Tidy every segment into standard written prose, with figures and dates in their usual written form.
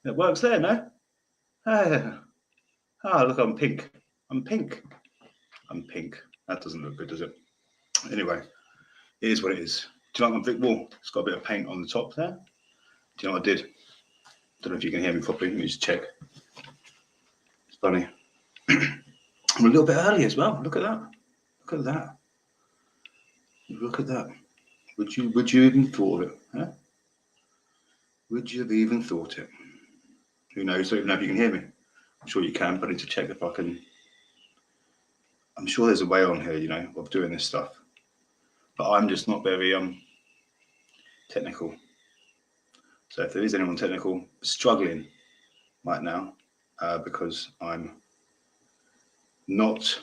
It works there, no? Ah, look, I'm pink. I'm pink. I'm pink. That doesn't look good, does it? Anyway, it is what it is. Do you like my brick wall? It's got a bit of paint on the top there. Do you know what I did? Don't know if you can hear me properly. Let me just check. It's funny. I'm a little bit early as well. Look at that. Look at that. Look at that. Would you even thought of it? Huh? Would you have even thought it? Who knows? I don't even know if you can hear me. I'm sure you can, but I need to check if I can. I'm sure there's a way on here, you know, of doing this stuff. But I'm just not very technical. So if there is anyone technical struggling right now, because I'm not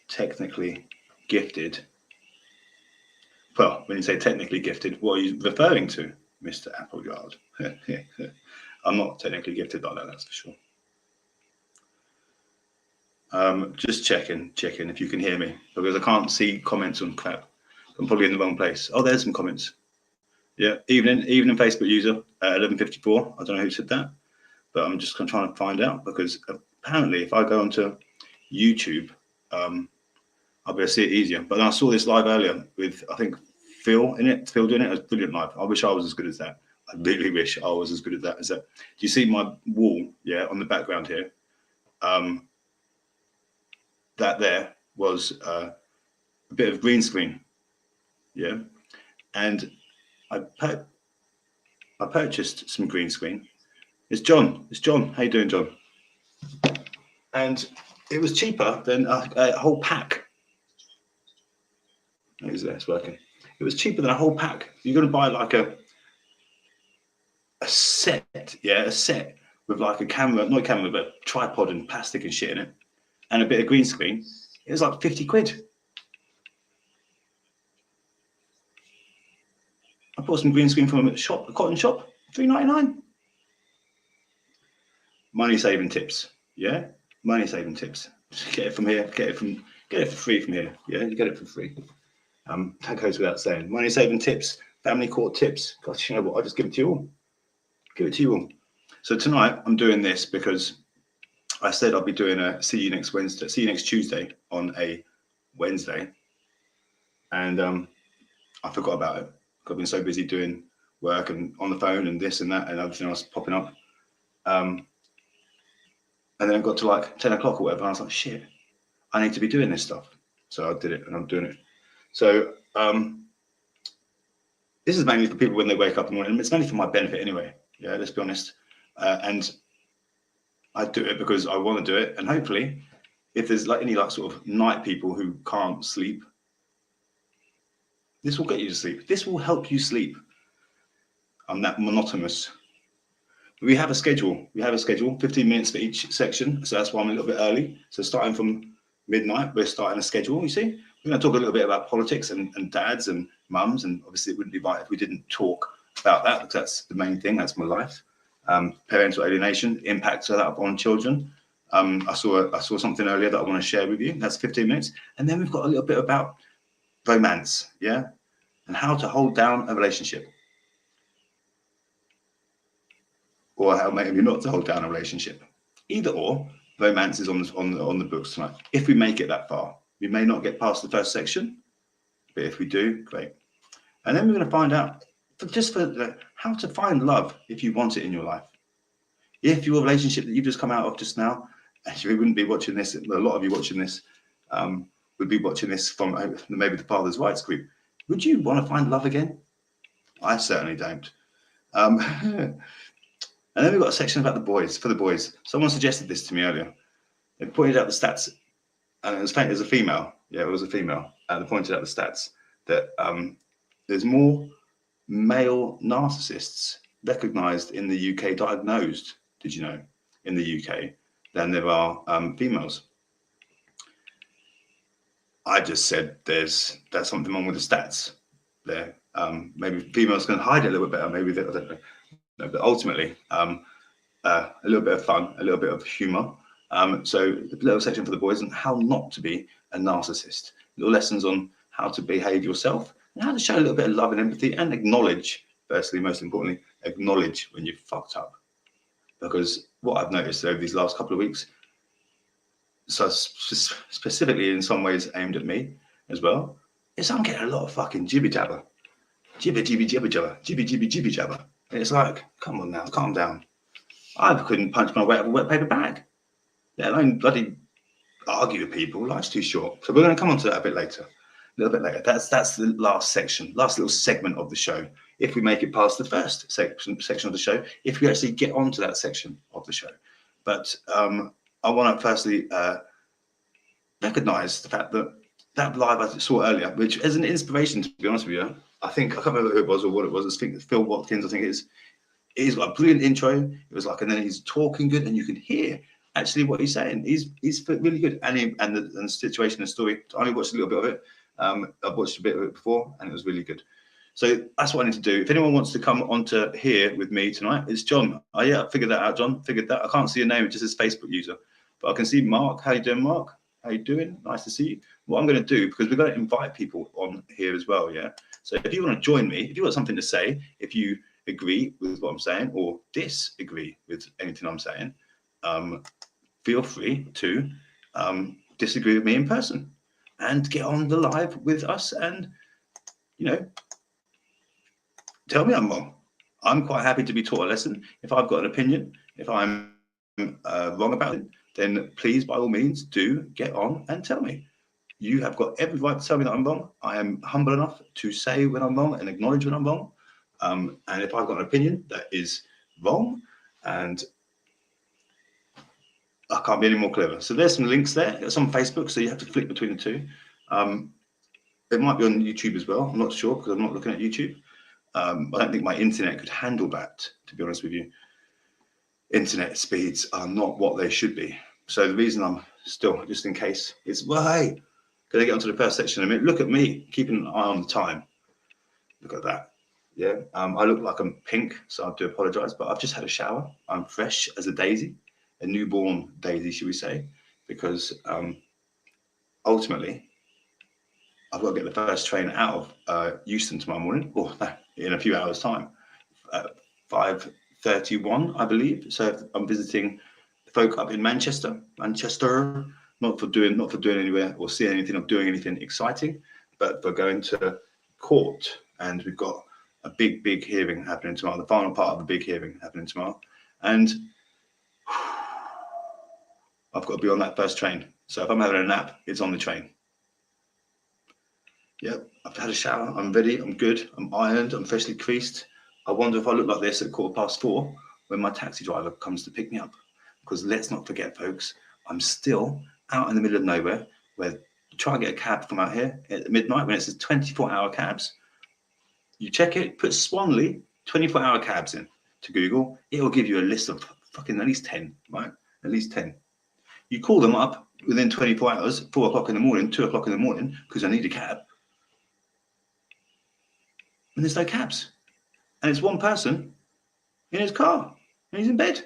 technically gifted. Well, when you say technically gifted, what are you referring to, Mr. Appleyard? I'm not technically gifted like that, that's for sure. Just checking if you can hear me, because I can't see comments on clap. I'm probably in the wrong place. Oh, there's some comments. Yeah, evening Facebook user at 11:54. I don't know who said that, but I'm just trying to find out, because apparently if I go onto YouTube, I'll be able to see it easier. But I saw this live earlier with, I think, Phil in it. Phil doing it. It was brilliant live. I wish I was as good as that. I really wish I was as good at that as that. Do you see my wall? Yeah, on the background here. That there was a bit of green screen. Yeah, and I purchased some green screen. It's John. It's John. How you doing, John? And it was cheaper than a whole pack. Is there? It's working. It was cheaper than a whole pack. You're going to buy like a set, yeah, a set with like a camera, not a camera, but a tripod and plastic and shit in it, and a bit of green screen. It was like 50 quid. I bought some green screen from a shop, a cotton shop, $3.99. Money saving tips, yeah. Money saving tips. Get it from here. Get it for free from here. Yeah, you get it for free. That goes without saying. Money saving tips, family court tips. Gosh, you know what? I just give it to you all. Give it to you all. So tonight I'm doing this because I said I'll be doing a see you next Wednesday, see you next Tuesday on a Wednesday, and I forgot about it. I've been so busy doing work and on the phone and this and that and everything else popping up. And then it got to like 10 o'clock or whatever, and I was like, shit, I need to be doing this stuff. So I did it, and I'm doing it. So this is mainly for people when they wake up in the morning. It's mainly for my benefit anyway. Yeah, let's be honest. And I do it because I want to do it. And hopefully, if there's like any like sort of night people who can't sleep, this will get you to sleep. This will help you sleep. I'm that monotonous. We have a schedule. We have a schedule, 15 minutes for each section. So that's why I'm a little bit early. So starting from midnight, we're starting a schedule, you see. We're going to talk a little bit about politics and dads and mums. And obviously it wouldn't be right if we didn't talk about that, because that's the main thing. That's my life. Parental alienation, impacts of that on children. I saw something earlier that I want to share with you. That's 15 minutes. And then we've got a little bit about romance, yeah? And how to hold down a relationship. Or how maybe not to hold down a relationship. Either or, romance is on the books tonight. If we make it that far, we may not get past the first section, but if we do, great. And then we're going to find out how to find love if you want it in your life. If your relationship that you've just come out of just now, actually, we wouldn't be watching this. A lot of you watching this would be watching this from maybe the Father's Rights group. Would you want to find love again? I certainly don't. And then we've got a section about the boys, for the boys. Someone suggested this to me earlier. They pointed out the stats, and it was a female. Yeah, it was a female. And they pointed out the stats that there's more male narcissists recognised in the UK, diagnosed, did you know, in the UK, than there are females. I just said there's something wrong with the stats there. Maybe females can hide it a little bit better. Maybe I don't know. No, but ultimately, a little bit of fun, a little bit of humour. So a little section for the boys on how not to be a narcissist. Little lessons on how to behave yourself and how to show a little bit of love and empathy and acknowledge, firstly, most importantly, acknowledge when you've fucked up. Because what I've noticed over these last couple of weeks, so specifically in some ways aimed at me as well, is I'm getting a lot of fucking jibby jabber. Jibber jabber. Jibby jabber. And it's like, come on now, calm down. I couldn't punch my way out of a wet paper bag, let alone bloody argue with people. Life's too short. So we're going to come on to that a bit later, a little bit later. That's the last section, last little segment of the show. If we make it past the first section of the show, if we actually get onto that section of the show. But I want to firstly recognise the fact that live I saw earlier, which is an inspiration, to be honest with you. I think, I can't remember who it was or what it was. I think it's Phil Watkins, I think it is. He's got a brilliant intro. It was like, and then he's talking good, and you can hear actually what he's saying. He's really good, and the situation, the story. I only watched a little bit of it. I've watched a bit of it before, and it was really good. So that's what I need to do. If anyone wants to come onto here with me tonight, it's John. Oh yeah, I figured that out, John. Figured that. I can't see your name; it just says Facebook user, but I can see Mark. How you doing, Mark? How you doing? Nice to see you. What I'm going to do, because we're going to invite people on here as well. Yeah. So if you want to join me, if you've got something to say, if you agree with what I'm saying or disagree with anything I'm saying, feel free to disagree with me in person and get on the live with us and, you know, tell me I'm wrong. I'm quite happy to be taught a lesson. If I've got an opinion, if I'm wrong about it, then please, by all means, do get on and tell me. You have got every right to tell me that I'm wrong. I am humble enough to say when I'm wrong and acknowledge when I'm wrong. And if I've got an opinion that is wrong, and I can't be any more clever. So there's some links there. It's on Facebook, so you have to flick between the two. It might be on YouTube as well. I'm not sure because I'm not looking at YouTube. I don't think my internet could handle that, to be honest with you. Internet speeds are not what they should be. So the reason I'm still, just in case, is, well, hey, can I get onto the first section in a minute? Look at me, keeping an eye on the time. Look at that. Yeah, I look like I'm pink, so I do apologise, but I've just had a shower. I'm fresh as a daisy, a newborn daisy, should we say, because ultimately, I've got to get the first train out of Euston tomorrow morning, or in a few hours' time, at 5:31, I believe. So I'm visiting folk up in Manchester, not for doing anywhere or seeing anything or doing anything exciting, but for going to court, and we've got a big hearing happening tomorrow, the final part of the big hearing happening tomorrow, and I've got to be on that first train. So if I'm having a nap, it's on the train. Yep, I've had a shower, I'm ready, I'm good, I'm ironed, I'm freshly creased. I wonder if I look like this at 4:15 when my taxi driver comes to pick me up. Because let's not forget, folks, I'm still out in the middle of nowhere, where try and get a cab from out here at midnight when it says 24-hour cabs. You check it, put Swanley 24-hour cabs in to Google. It will give you a list of fucking at least 10, right? At least 10. You call them up within 24 hours, 4 o'clock in the morning, 2 o'clock in the morning, because I need a cab. And there's no cabs. And it's one person in his car, and he's in bed.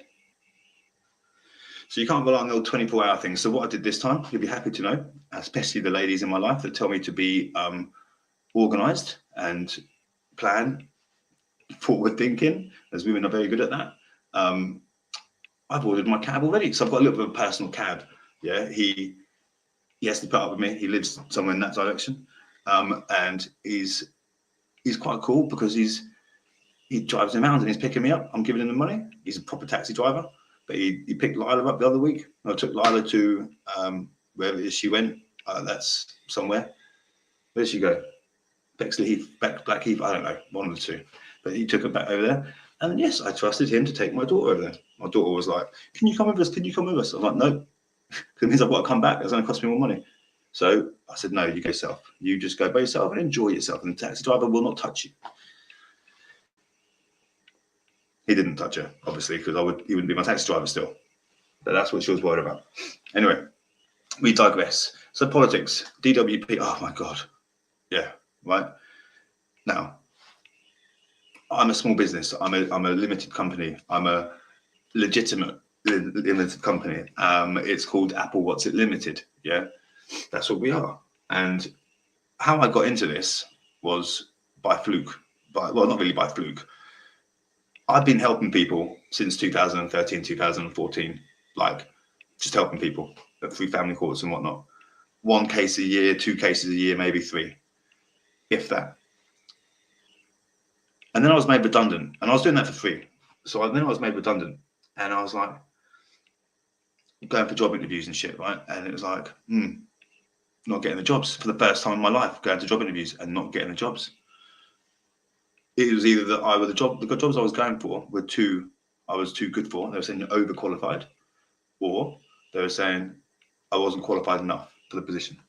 So you can't rely on the old 24-hour thing. So what I did this time, you'll be happy to know, especially the ladies in my life that tell me to be organised and plan, forward thinking, as women are very good at that. I've ordered my cab already, so I've got a little bit of a personal cab. Yeah, he has to put up with me. He lives somewhere in that direction, and he's quite cool because he drives me around and he's picking me up. I'm giving him the money. He's a proper taxi driver. But he picked Lila up the other week. I took Lila to wherever it is she went. That's somewhere. Where did she go? Blackheath, I don't know, one of the two. But he took it back over there. And yes, I trusted him to take my daughter over there. My daughter was like, can you come with us? Can you come with us? I'm like, no, because it means I've got to come back. It's going to cost me more money. So I said, no, you go yourself. You just go by yourself and enjoy yourself. And the taxi driver will not touch you. He didn't touch her, obviously, because he wouldn't be my taxi driver still. But that's what she was worried about. Anyway, we digress. So politics, DWP, oh my God. Yeah, right. Now, I'm a small business. I'm a limited company. I'm a legitimate limited company. It's called Applewotzit Limited. Yeah, that's what we are. And how I got into this was by fluke. Well, not really by fluke. I've been helping people since 2013, 2014, like just helping people through family courts and whatnot. 1 case a year, 2 cases a year, maybe 3, if that. And then I was made redundant, and I was doing that for free. So then I was made redundant, and I was like going for job interviews and shit, right? And it was like, not getting the jobs for the first time in my life, going to job interviews and not getting the jobs. It was either that the jobs I was going for I was too good for. They were saying you're overqualified, or they were saying I wasn't qualified enough for the position.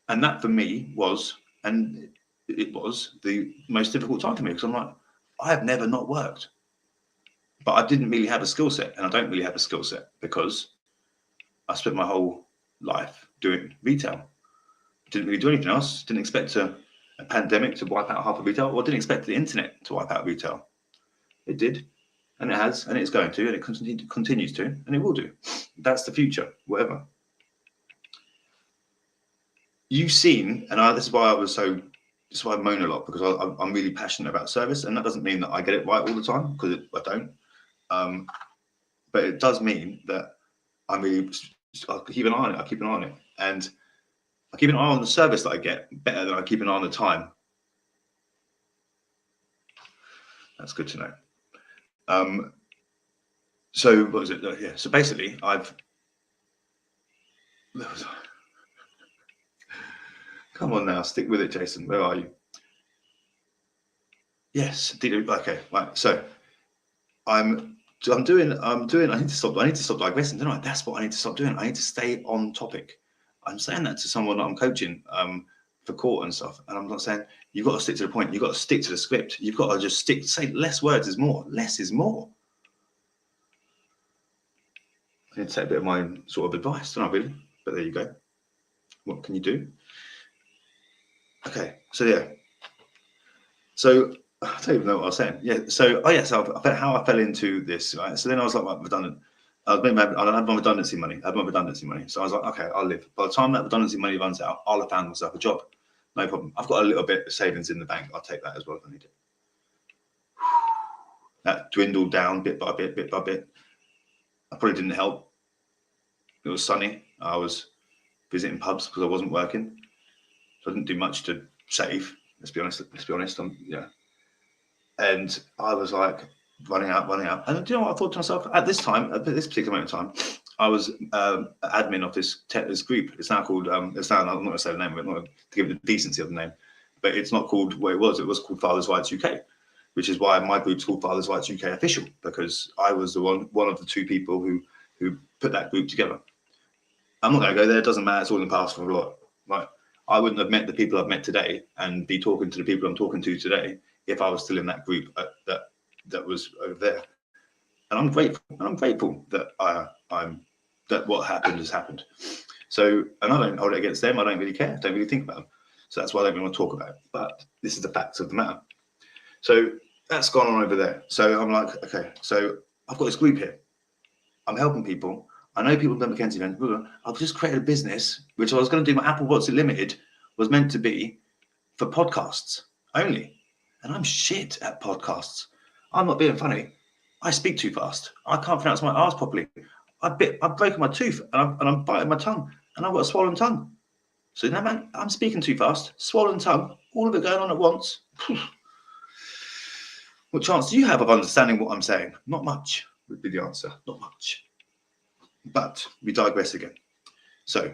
And that for me was, and it was the most difficult time for me, because I'm like, I have never not worked, but I didn't really have a skill set, and I don't really have a skill set because I spent my whole life doing retail. Didn't really do anything else. Didn't expect a pandemic to wipe out half of retail, or didn't expect the internet to wipe out retail. It did, and it has, and it's going to, and it continues to, and it will do. That's the future, whatever. You've seen, and this is why I moan a lot, because I'm really passionate about service, and that doesn't mean that I get it right all the time, because I don't. But it does mean that I keep an eye on it. I keep an eye on it, and I keep an eye on the service that I get better than I keep an eye on the time. That's good to know. So what was it? Yeah. So basically, come on now, stick with it, Jason. Where are you? Yes, okay, right. So I need to stop digressing, don't I? That's what I need to stop doing. I need to stay on topic. I'm saying that to someone that I'm coaching for court and stuff, and I'm not saying you've got to stick to the point. You've got to stick to the script. You've got to just say less words is more. Less is more. I need to take a bit of my sort of advice, don't I, really? But there you go. What can you do? Okay, so yeah. So I don't even know what I was saying. Yeah. So how I fell into this, right? So then I was like redundant. I had my redundancy money. So I was like, okay, I'll live. By the time that redundancy money runs out, I'll have found myself a job. No problem. I've got a little bit of savings in the bank. I'll take that as well if I need it. That dwindled down bit by bit. I probably didn't help. It was sunny. I was visiting pubs because I wasn't working. So I didn't do much to save. Let's be honest. And I was like running out. And do you know what I thought to myself? At this particular moment in time, I was admin of this group. It's now called, I'm not going to say the name of it, not to give it the decency of the name, but it's not called what it was. It was called Fathers' Rights UK, which is why my group's called Fathers' Rights UK Official, because I was the one of the 2 people who put that group together. I'm not going to go there. It doesn't matter. It's all in the past for a lot. Right? I wouldn't have met the people I've met today and be talking to the people I'm talking to today if I was still in that group that was over there. And I'm grateful that that what happened has happened. So, and I don't hold it against them. I don't really care. I don't really think about them. So that's why I don't really want to talk about it. But this is the facts of the matter. So that's gone on over there. So I'm like, okay, so I've got this group here. I'm helping people. I know people have done Mackenzie events. I've just created a business, which I was going to do. My Applewotzit Limited was meant to be for podcasts only. And I'm shit at podcasts. I'm not being funny. I speak too fast. I can't pronounce my R's properly. I've broken my tooth and I'm biting my tongue and I've got a swollen tongue. So now, man, I'm speaking too fast, swollen tongue, all of it going on at once. What chance do you have of understanding what I'm saying? Not much would be the answer. Not much. But we digress again. So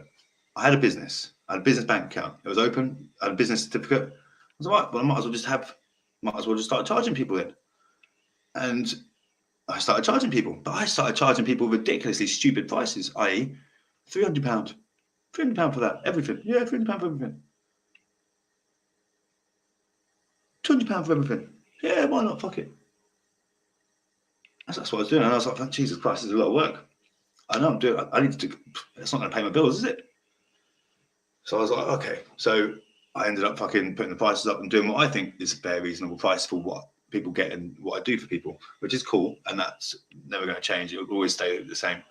I had a business. I had a business bank account. It was open. I had a business certificate. was like, right, well, I might as well just start charging people then. And I started charging people, but I started charging people ridiculously stupid prices, i.e. £300. £300 for that, everything. Yeah, £300 for everything. £200 for everything. Yeah, why not? Fuck it. That's what I was doing. And I was like, Jesus Christ, it's a lot of work. I know I'm doing. I need to do. It's not going to pay my bills, is it? So I was like, okay. So I ended up fucking putting the prices up and doing what I think is a fair, reasonable price for what people get and what I do for people, which is cool. And that's never going to change. It will always stay the same.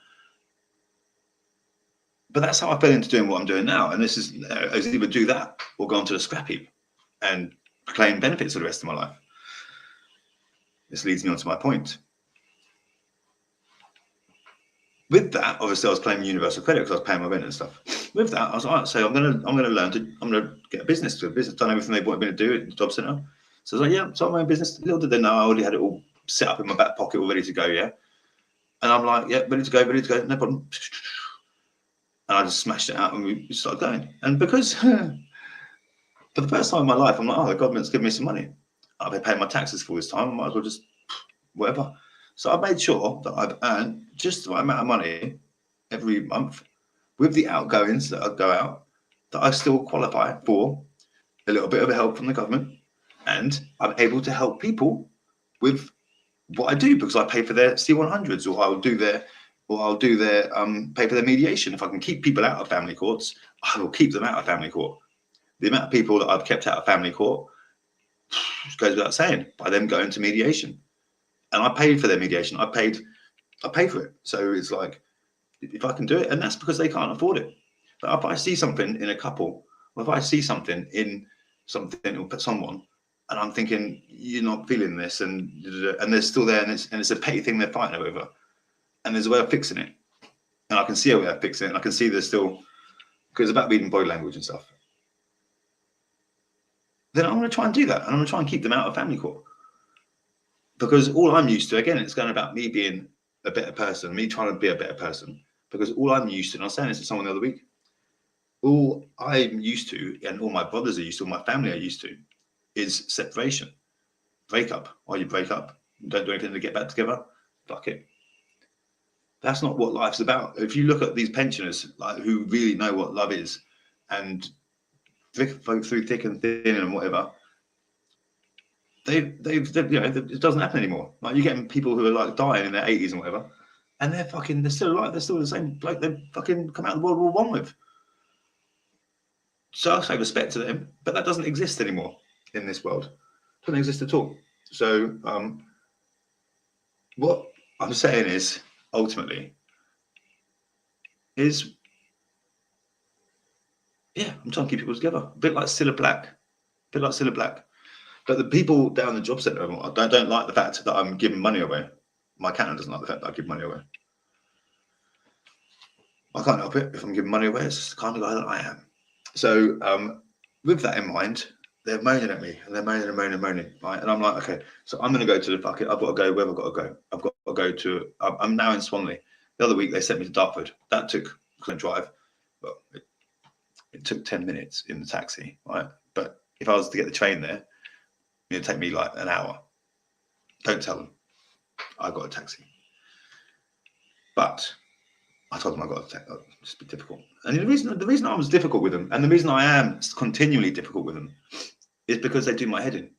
But that's how I fell into doing what I'm doing now. And this is, I was either do that or go onto the scrap heap and claim benefits for the rest of my life. This leads me on to my point. With that, obviously, I was claiming universal credit because I was paying my rent and stuff. With that, I was like, so I'm gonna get a business. Done everything they wanted me to do at the job centre. So I was like, yeah, start my own business. Little did they know I already had it all set up in my back pocket, all ready to go. Yeah, and I'm like, yeah, ready to go, no problem. And I just smashed it out and we started going. And because for the first time in my life, I'm like, oh, the government's giving me some money. I've been paying my taxes for this time. I might as well just whatever. So I made sure that I've earned just the right amount of money every month with the outgoings that I go out, that I still qualify for a little bit of help from the government. And I'm able to help people with what I do because I pay for their C100s or I'll do their pay for their mediation. If I can keep people out of family courts, I will keep them out of family court. The amount of people that I've kept out of family court goes without saying by them going to mediation. And I paid for their mediation. I pay for it. So it's like, if I can do it, and that's because they can't afford it. But if I see something in a couple, or if I see something in something or someone, and I'm thinking you're not feeling this, and they're still there, and it's a petty thing they're fighting over, and there's a way of fixing it, and I can see a way of fixing it, and I can see there's still, because it's about reading body language and stuff. Then I'm going to try and do that, and I'm going to try and keep them out of family court. Because all I'm used to, again, it's going about me being a better person, me trying to be a better person. Because all I'm used to, and I was saying this to someone the other week, all I'm used to, and all my brothers are used to, all my family are used to, is separation, breakup. Or you break up, don't do anything to get back together, fuck it. That's not what life's about. If you look at these pensioners, like who really know what love is, and through thick and thin and whatever, they've it doesn't happen anymore. Like you're getting people who are like dying in their 80s and whatever, and they're still alive. They're still the same bloke they've fucking come out of World War I with. So I say respect to them, but that doesn't exist anymore in this world. It doesn't exist at all. So what I'm saying is ultimately is I'm trying to keep people together. A bit like Cilla Black. But the people down the job centre don't like the fact that I'm giving money away. My accountant doesn't like the fact that I give money away. I can't help it if I'm giving money away. It's just the kind of guy that I am. So with that in mind, they're moaning at me and they're moaning, right? And I'm like, okay, so I'm going to go to the fuck it. I've got to go wherever I've got to go. I've got to go to. I'm now in Swanley. The other week they sent me to Dartford. That took couldn't drive. Well, it took 10 minutes in the taxi, right? But if I was to get the train there, it'd take me like an hour. Don't tell them I got a taxi. But I told them I got a taxi. Just be difficult. And the reason I was difficult with them, and the reason I am continually difficult with them, is because they do my head in.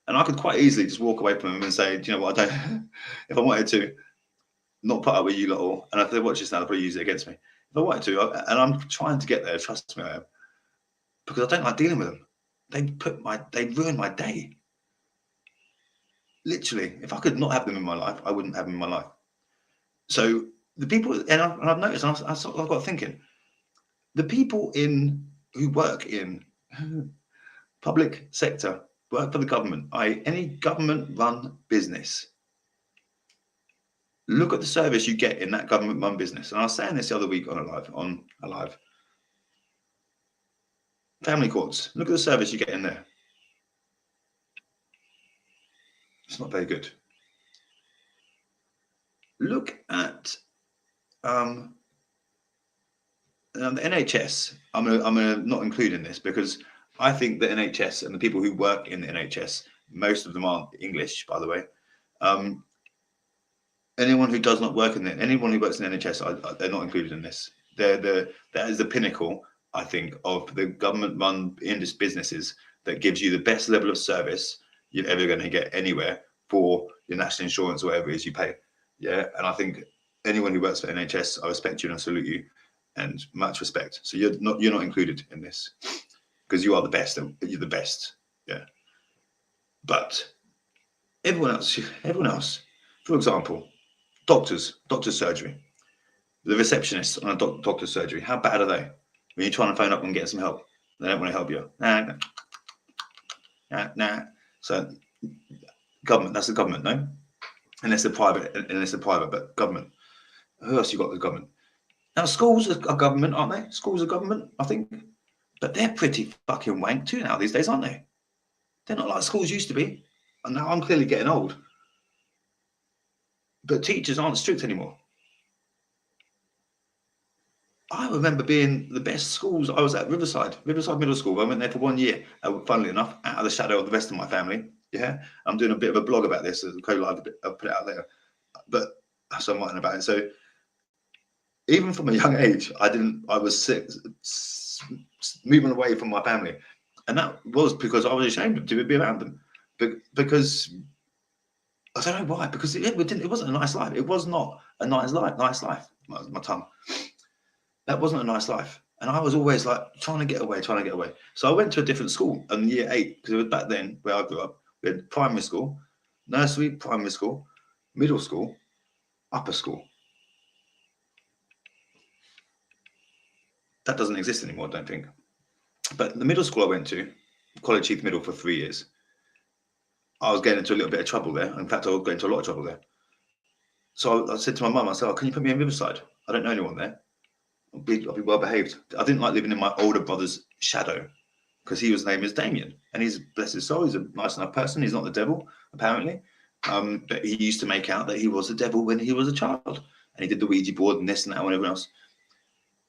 And I could quite easily just walk away from them and say, do you know what, I don't. If I wanted to not put up with you lot all, and if they watch this now, they'll probably use it against me. If I wanted to, and I'm trying to get there, trust me, I am, because I don't like dealing with them. They ruin my day. Literally, if I could not have them in my life, I wouldn't have them in my life. So the people, and I've noticed, and I've got thinking, the people who work in public sector, work for the government, any government-run business, look at the service you get in that government-run business. And I was saying this the other week on a live. Family courts, look at the service you get in there. It's not very good. Look at the NHS. I'm gonna not include in this because I think the NHS and the people who work in the NHS, most of them aren't English, by the way. Anyone who does not work in it, anyone who works in the NHS, they're not included in this. That is the pinnacle, I think, of the government-run businesses that gives you the best level of service you're ever going to get anywhere for your national insurance or whatever it is you pay. Yeah, and I think anyone who works for NHS, I respect you and I salute you, and much respect. So you're not included in this because you are the best. You're the best. Yeah, but everyone else, for example. Doctors surgery. The receptionists on a doctor's surgery, how bad are they? When you're trying to phone up and get some help, they don't want to help you. Nah. So government, that's the government, no? Unless they're private, but government. Who else you got? The government. Now schools are government, aren't they? Schools are government, I think. But they're pretty fucking wank too now these days, aren't they? They're not like schools used to be. And now I'm clearly getting old. But teachers aren't strict anymore. I remember being the best schools. I was at Riverside Middle School. I went there for 1 year, funnily enough, out of the shadow of the rest of my family. Yeah, I'm doing a bit of a blog about this as a co-live. I'll put it out there. But so I'm writing about it. So even from a young age, I was sick, moving away from my family. And that was because I was ashamed to be around them. Because I don't know why, because it wasn't a nice life. It was not a nice life. My tongue. That wasn't a nice life. And I was always like trying to get away. So I went to a different school in year 8, because it was back then where I grew up. We had primary school, nursery, primary school, middle school, upper school. That doesn't exist anymore, I don't think. But the middle school I went to, College Heath Middle, for 3 years, I was getting into a little bit of trouble there. In fact, I was getting into a lot of trouble there. So I said to my mum, I said, can you put me in Riverside? I don't know anyone there. I'll be well behaved. I didn't like living in my older brother's shadow because his name is Damien, and he's, bless his soul, he's a nice enough person. He's not the devil, apparently. But he used to make out that he was the devil when he was a child, and he did the Ouija board and this and that and everyone else.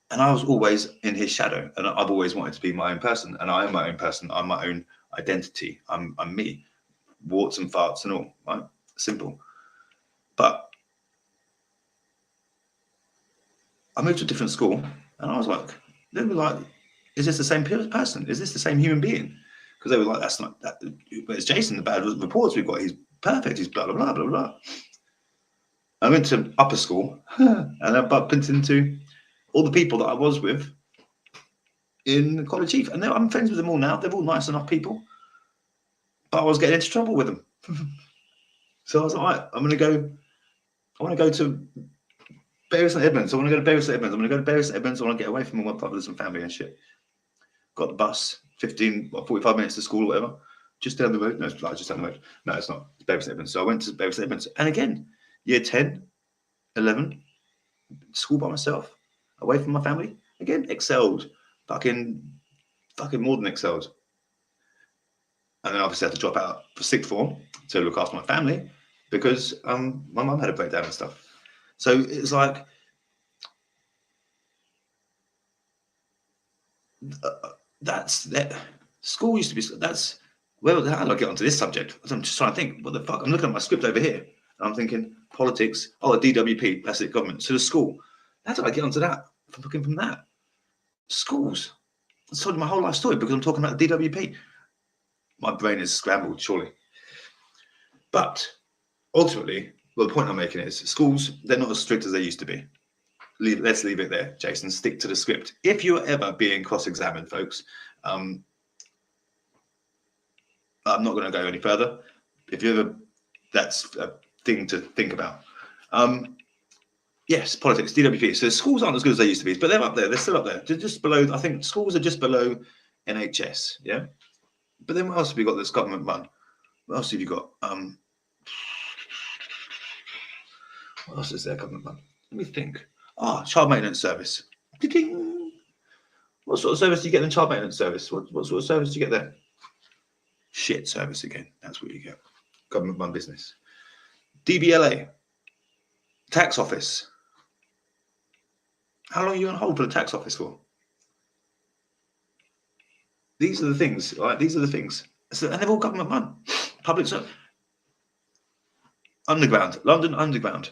And I was always in his shadow, and I've always wanted to be my own person, and I am my own person. I'm my own identity. I'm me, warts and farts and all, right? Simple. But I moved to a different school, and I was like, they were like, is this the same person? Is this the same human being? Because they were like, that's not that. But it's Jason, the bad reports we've got. He's perfect. He's blah, blah, blah, blah, blah. I went to upper school, and I bumped into all the people that I was with in College Heath. And I'm friends with them all now. They're all nice enough people. But I was getting into trouble with them. So I was like, all right, I want to go to Bury St Edmunds. I want to go to Bury St Edmunds. I want to get away from all my brothers and family and shit. Got the bus, 45 minutes to school or whatever. Just down the road. No, it's just down the road. No, it's not. It's Bury St Edmunds. So I went to Bury St Edmunds. And again, year 10, 11, school by myself, away from my family. Again, excelled. Fucking more than excelled. And then obviously I had to drop out for sixth form to look after my family because my mum had a breakdown and stuff. So it's like that's that. School used to be. That's well. How do I get onto this subject? I'm just trying to think. What the fuck? I'm looking at my script over here, and I'm thinking politics. Oh, the DWP. That's it. Government. So the school. How did I get onto that? I'm looking from that. Schools. I told you my whole life story because I'm talking about the DWP. My brain is scrambled, surely. But ultimately, well, the point I'm making is schools, they're not as strict as they used to be. Let's leave it there, Jason. Stick to the script. If you're ever being cross-examined, folks, I'm not going to go any further. If you ever, that's a thing to think about. Yes, politics, DWP. So schools aren't as good as they used to be, but they're up there. They're still up there. They're just below. I think schools are just below NHS. Yeah. But then what else have you got that's government run? What else have you got? What else is there government run? Let me think. Child maintenance service. What sort of service do you get in child maintenance service? What sort of service do you get there? Shit service again. That's what you get. Government run business. DBLA. Tax office. How long are you on hold for the tax office for? These are the things, right? These are the things. So, and they're all government run. Public service. Underground. London Underground.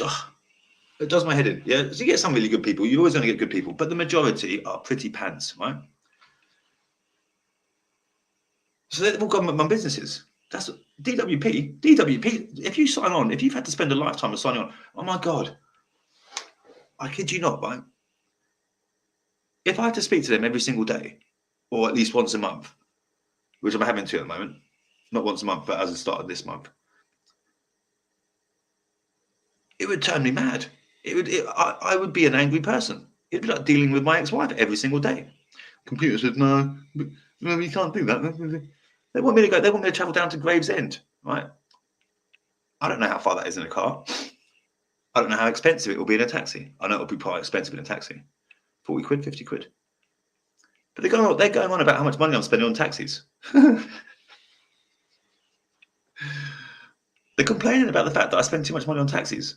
Ugh, it does my head in. Yeah, so you get some really good people. You're always going to get good people, but the majority are pretty pants, right? So they're all government-run businesses. That's DWP. DWP. If you sign on, if you've had to spend a lifetime of signing on, oh my God, I kid you not, right? If I had to speak to them every single day, or at least once a month, which I'm having to at the moment, not once a month, but as I started this month, it would turn me mad. I would be an angry person. It'd be like dealing with my ex-wife every single day. Computer says no, you can't do that. They want me to go. They want me to travel down to Gravesend, right? I don't know how far that is in a car. I don't know how expensive it will be in a taxi. I know it'll be quite expensive in a taxi. 40 quid, 50 quid. But they're going on about how much money I'm spending on taxis. They're complaining about the fact that I spend too much money on taxis.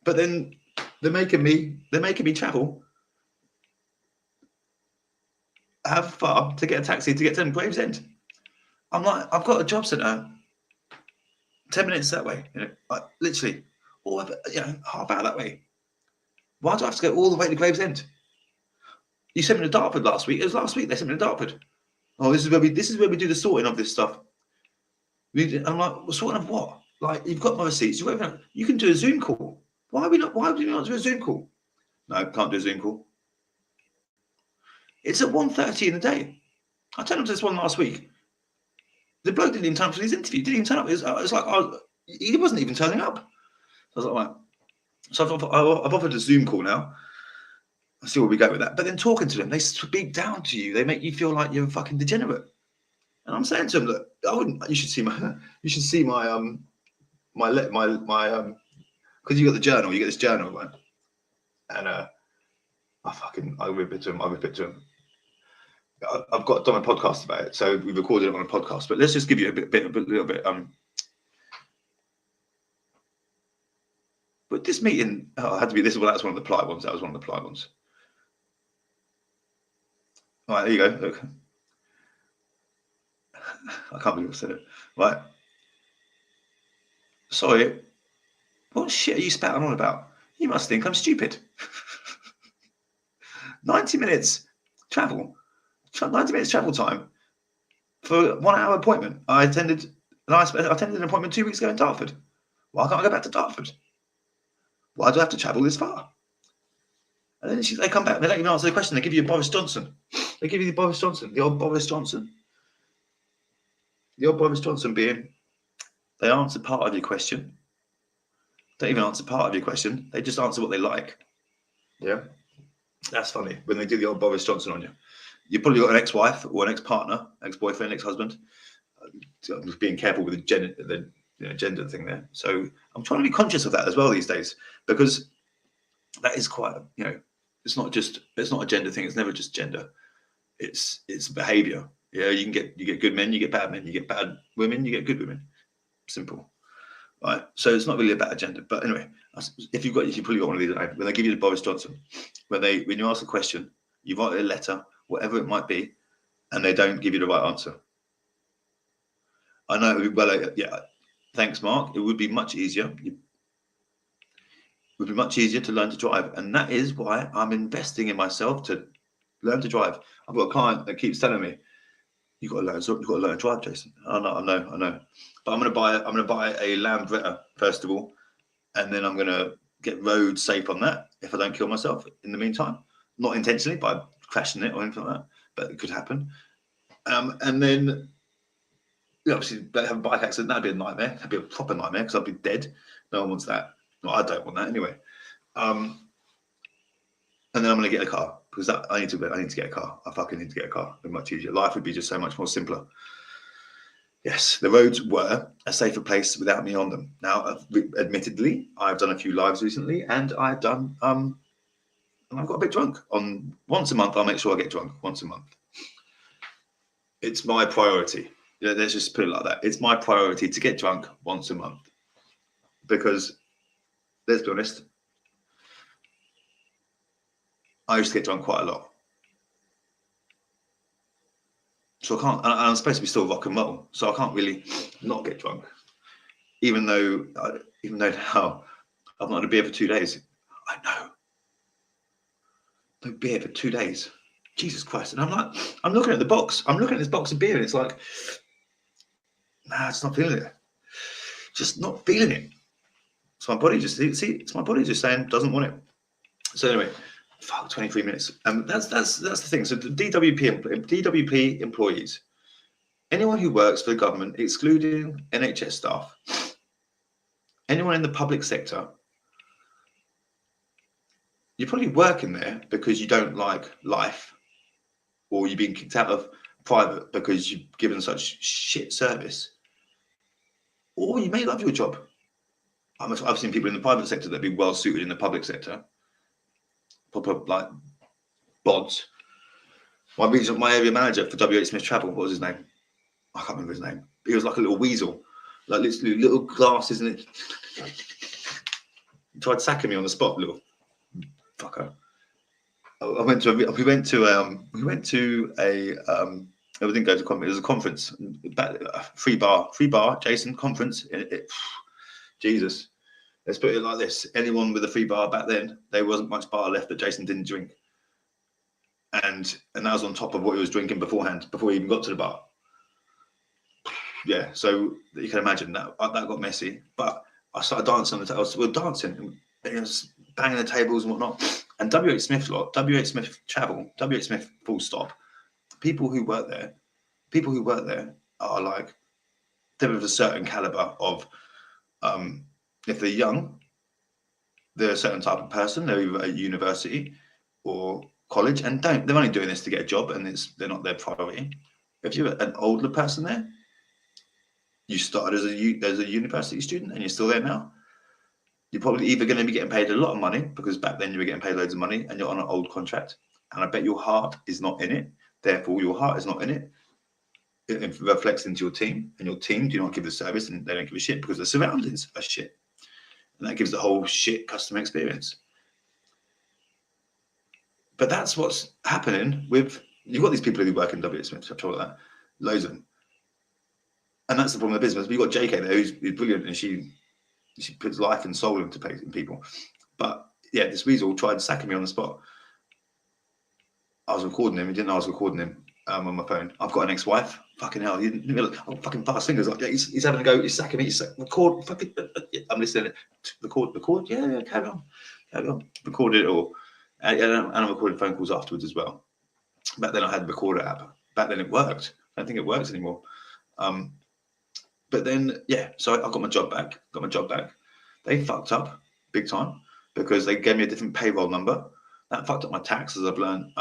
But then they're making me travel, have far to get a taxi to get to Gravesend. I'm like, I've got a job centre 10 minutes that way, literally, or half hour that way. Why do I have to go all the way to Gravesend? You sent me to Dartford last week. It was last week they sent me to Dartford. Oh, this is where we do the sorting of this stuff. I'm like, well, sorting of what? Like, you've got my receipts. You can do a Zoom call. Why do you not do a Zoom call? No, can't do a Zoom call. It's at 1:30 in the day. I turned up to this one last week. The bloke didn't even turn up for his interview. Didn't even turn up. It was like he wasn't even turning up. So I was like, right. So I've offered a Zoom call now. I'll see where we go with that. But then talking to them, they speak down to you. They make you feel like you're a fucking degenerate. And I'm saying to them, look, I wouldn't. You should see my because you got the journal. You get this journal, right? And I rip it to him. I've done a podcast about it, so we recorded it on a podcast. But let's just give you a little bit. But this meeting had to be this. Well, that's one of the polite ones. That was one of the polite ones. All right, there you go. Look, I can't believe I said it. Right. Sorry. What shit are you spouting on about? You must think I'm stupid. 90 minutes travel. 90 minutes travel time for a 1 hour appointment. I attended an appointment 2 weeks ago in Dartford. Why can't I go back to Dartford? Why do I have to travel this far? And then they come back and they don't even answer the question. They give you Boris Johnson. They give you the Boris Johnson, the old Boris Johnson. The old Boris Johnson being, they answer part of your question. Don't even answer part of your question. They just answer what they like. Yeah. That's funny. When they do the old Boris Johnson on you. You've probably got an ex-wife or an ex-partner, ex-boyfriend, ex-husband. I'm just being careful with the gender thing there. So I'm trying to be conscious of that as well these days, because that is quite, it's not a gender thing. It's never just gender. It's behavior. Yeah, you get good men, you get bad men, you get bad women, you get good women. Simple. Right. So it's not really about a gender. But anyway, if you probably got one of these, when they give you the Boris Johnson, when you ask a question, you write a letter, whatever it might be, and they don't give you the right answer. I know. Well, yeah. Thanks, Mark. It would be much easier. It would be much easier to learn to drive, and that is why I'm investing in myself to learn to drive. I've got a client that keeps telling me, "You've got to learn to drive, Jason." I know. But I'm going to buy a Land Rover first of all, and then I'm going to get road safe on that if I don't kill myself in the meantime. Not intentionally by crashing it or anything like that, but it could happen. And then obviously have a bike accident. That'd be a nightmare. That'd be a proper nightmare because I'd be dead. No one wants that. No, I don't want that anyway. And then I'm going to get a car because I need to get a car. I fucking need to get a car. It'd be much easier. Life would be just so much more simpler. Yes, the roads were a safer place without me on them. Now, admittedly, I've done a few lives recently, and I've done and I've got a bit drunk. On once a month, I'll make sure I get drunk once a month. It's my priority. Let's just put it like that. It's my priority to get drunk once a month because, let's be honest, I used to get drunk quite a lot. So I can't, and I'm supposed to be still rock and roll, so I can't really not get drunk. Even though now I've not had a beer for 2 days. I know. No beer for 2 days. Jesus Christ. And I'm looking at the box. I'm looking at this box of beer and it's like, nah, it's not feeling it. Just not feeling it. So my body just, it's my body just saying, doesn't want it. So anyway, fuck, 23 minutes. That's the thing. So the DWP employees, anyone who works for the government, excluding NHS staff, anyone in the public sector, you're probably working there because you don't like life, or you've been kicked out of private because you've given such shit service, or you may love your job. I've seen people in the private sector that be well suited in the public sector, proper like bods. My area manager for WH Smith Travel, what was his name? I can't remember his name. He was like a little weasel, like literally little glasses, and he tried sacking me on the spot, little fucker. We went to a we didn't go to a conference. It was a conference, free bar, Jason conference. Jesus, let's put it like this: anyone with a free bar back then, there wasn't much bar left that Jason didn't drink, and that was on top of what he was drinking beforehand, before he even got to the bar. Yeah, so you can imagine that got messy. But I started dancing on the tables. We were dancing and banging the tables and whatnot. And WH Smith Travel, WH Smith full stop. People who work there are like, they're of a certain caliber of, if they're young, they're a certain type of person. They're either at university or college, and they're only doing this to get a job, and they're not their priority. If you're an older person there, you started as a university student and you're still there now, you're probably either going to be getting paid a lot of money, because back then you were getting paid loads of money, and you're on an old contract, and I bet your heart is not in it. Therefore, your heart is not in it. It reflects into your team, and your team do not give the service, and they don't give a shit because the surroundings are shit, and that gives the whole shit customer experience. But that's what's happening with, you've got these people who work in WH Smith, I've told that, loads of them. And that's the problem with business. We've got JK there who's brilliant, and she puts life and soul into people. But yeah, this weasel tried sacking me on the spot. I was recording him. He didn't know I was recording him on my phone. I've got an ex-wife. Fucking hell. Fucking fast fingers. Like, yeah, he's having a go. He's sacking me. He's record. Fucking, I'm listening. Record. Yeah, carry on. Recorded it all. And I'm recording phone calls afterwards as well. Back then I had the recorder app. Back then it worked. I don't think it works anymore. But then, yeah, so I got my job back. They fucked up big time because they gave me a different payroll number. That fucked up my tax, as I've learned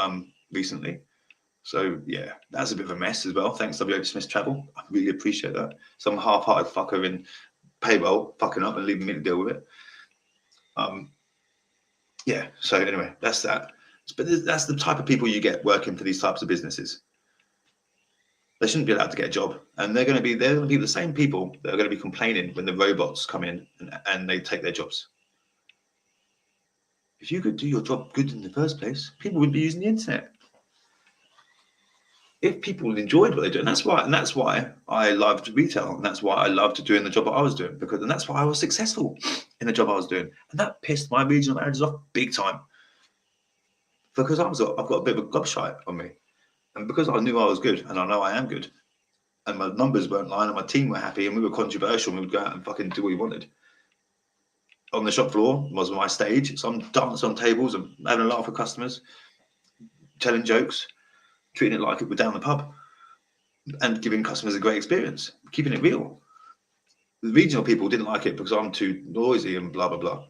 recently. So, yeah, that's a bit of a mess as well. Thanks, WH Smith Travel. I really appreciate that. Some half-hearted fucker in payroll fucking up and leaving me to deal with it. Yeah, so anyway, that's that. But that's the type of people you get working for these types of businesses. They shouldn't be allowed to get a job, and they're going to be the same people that are going to be complaining when the robots come in and they take their jobs. If you could do your job good in the first place, people would be using the internet. If people enjoyed what they do, and that's why I loved retail, and that's why I loved doing the job that I was doing, and that's why I was successful in the job I was doing, and that pissed my regional managers off big time, because I've got a bit of a gobshite on me. And because I knew I was good, and I know I am good, and my numbers weren't lying, and my team were happy, and we were controversial, and we would go out and fucking do what we wanted. On the shop floor was my stage, so I'm dancing on tables and having a laugh with customers, telling jokes, treating it like it were down the pub, and giving customers a great experience, keeping it real. The regional people didn't like it because I'm too noisy and blah, blah, blah.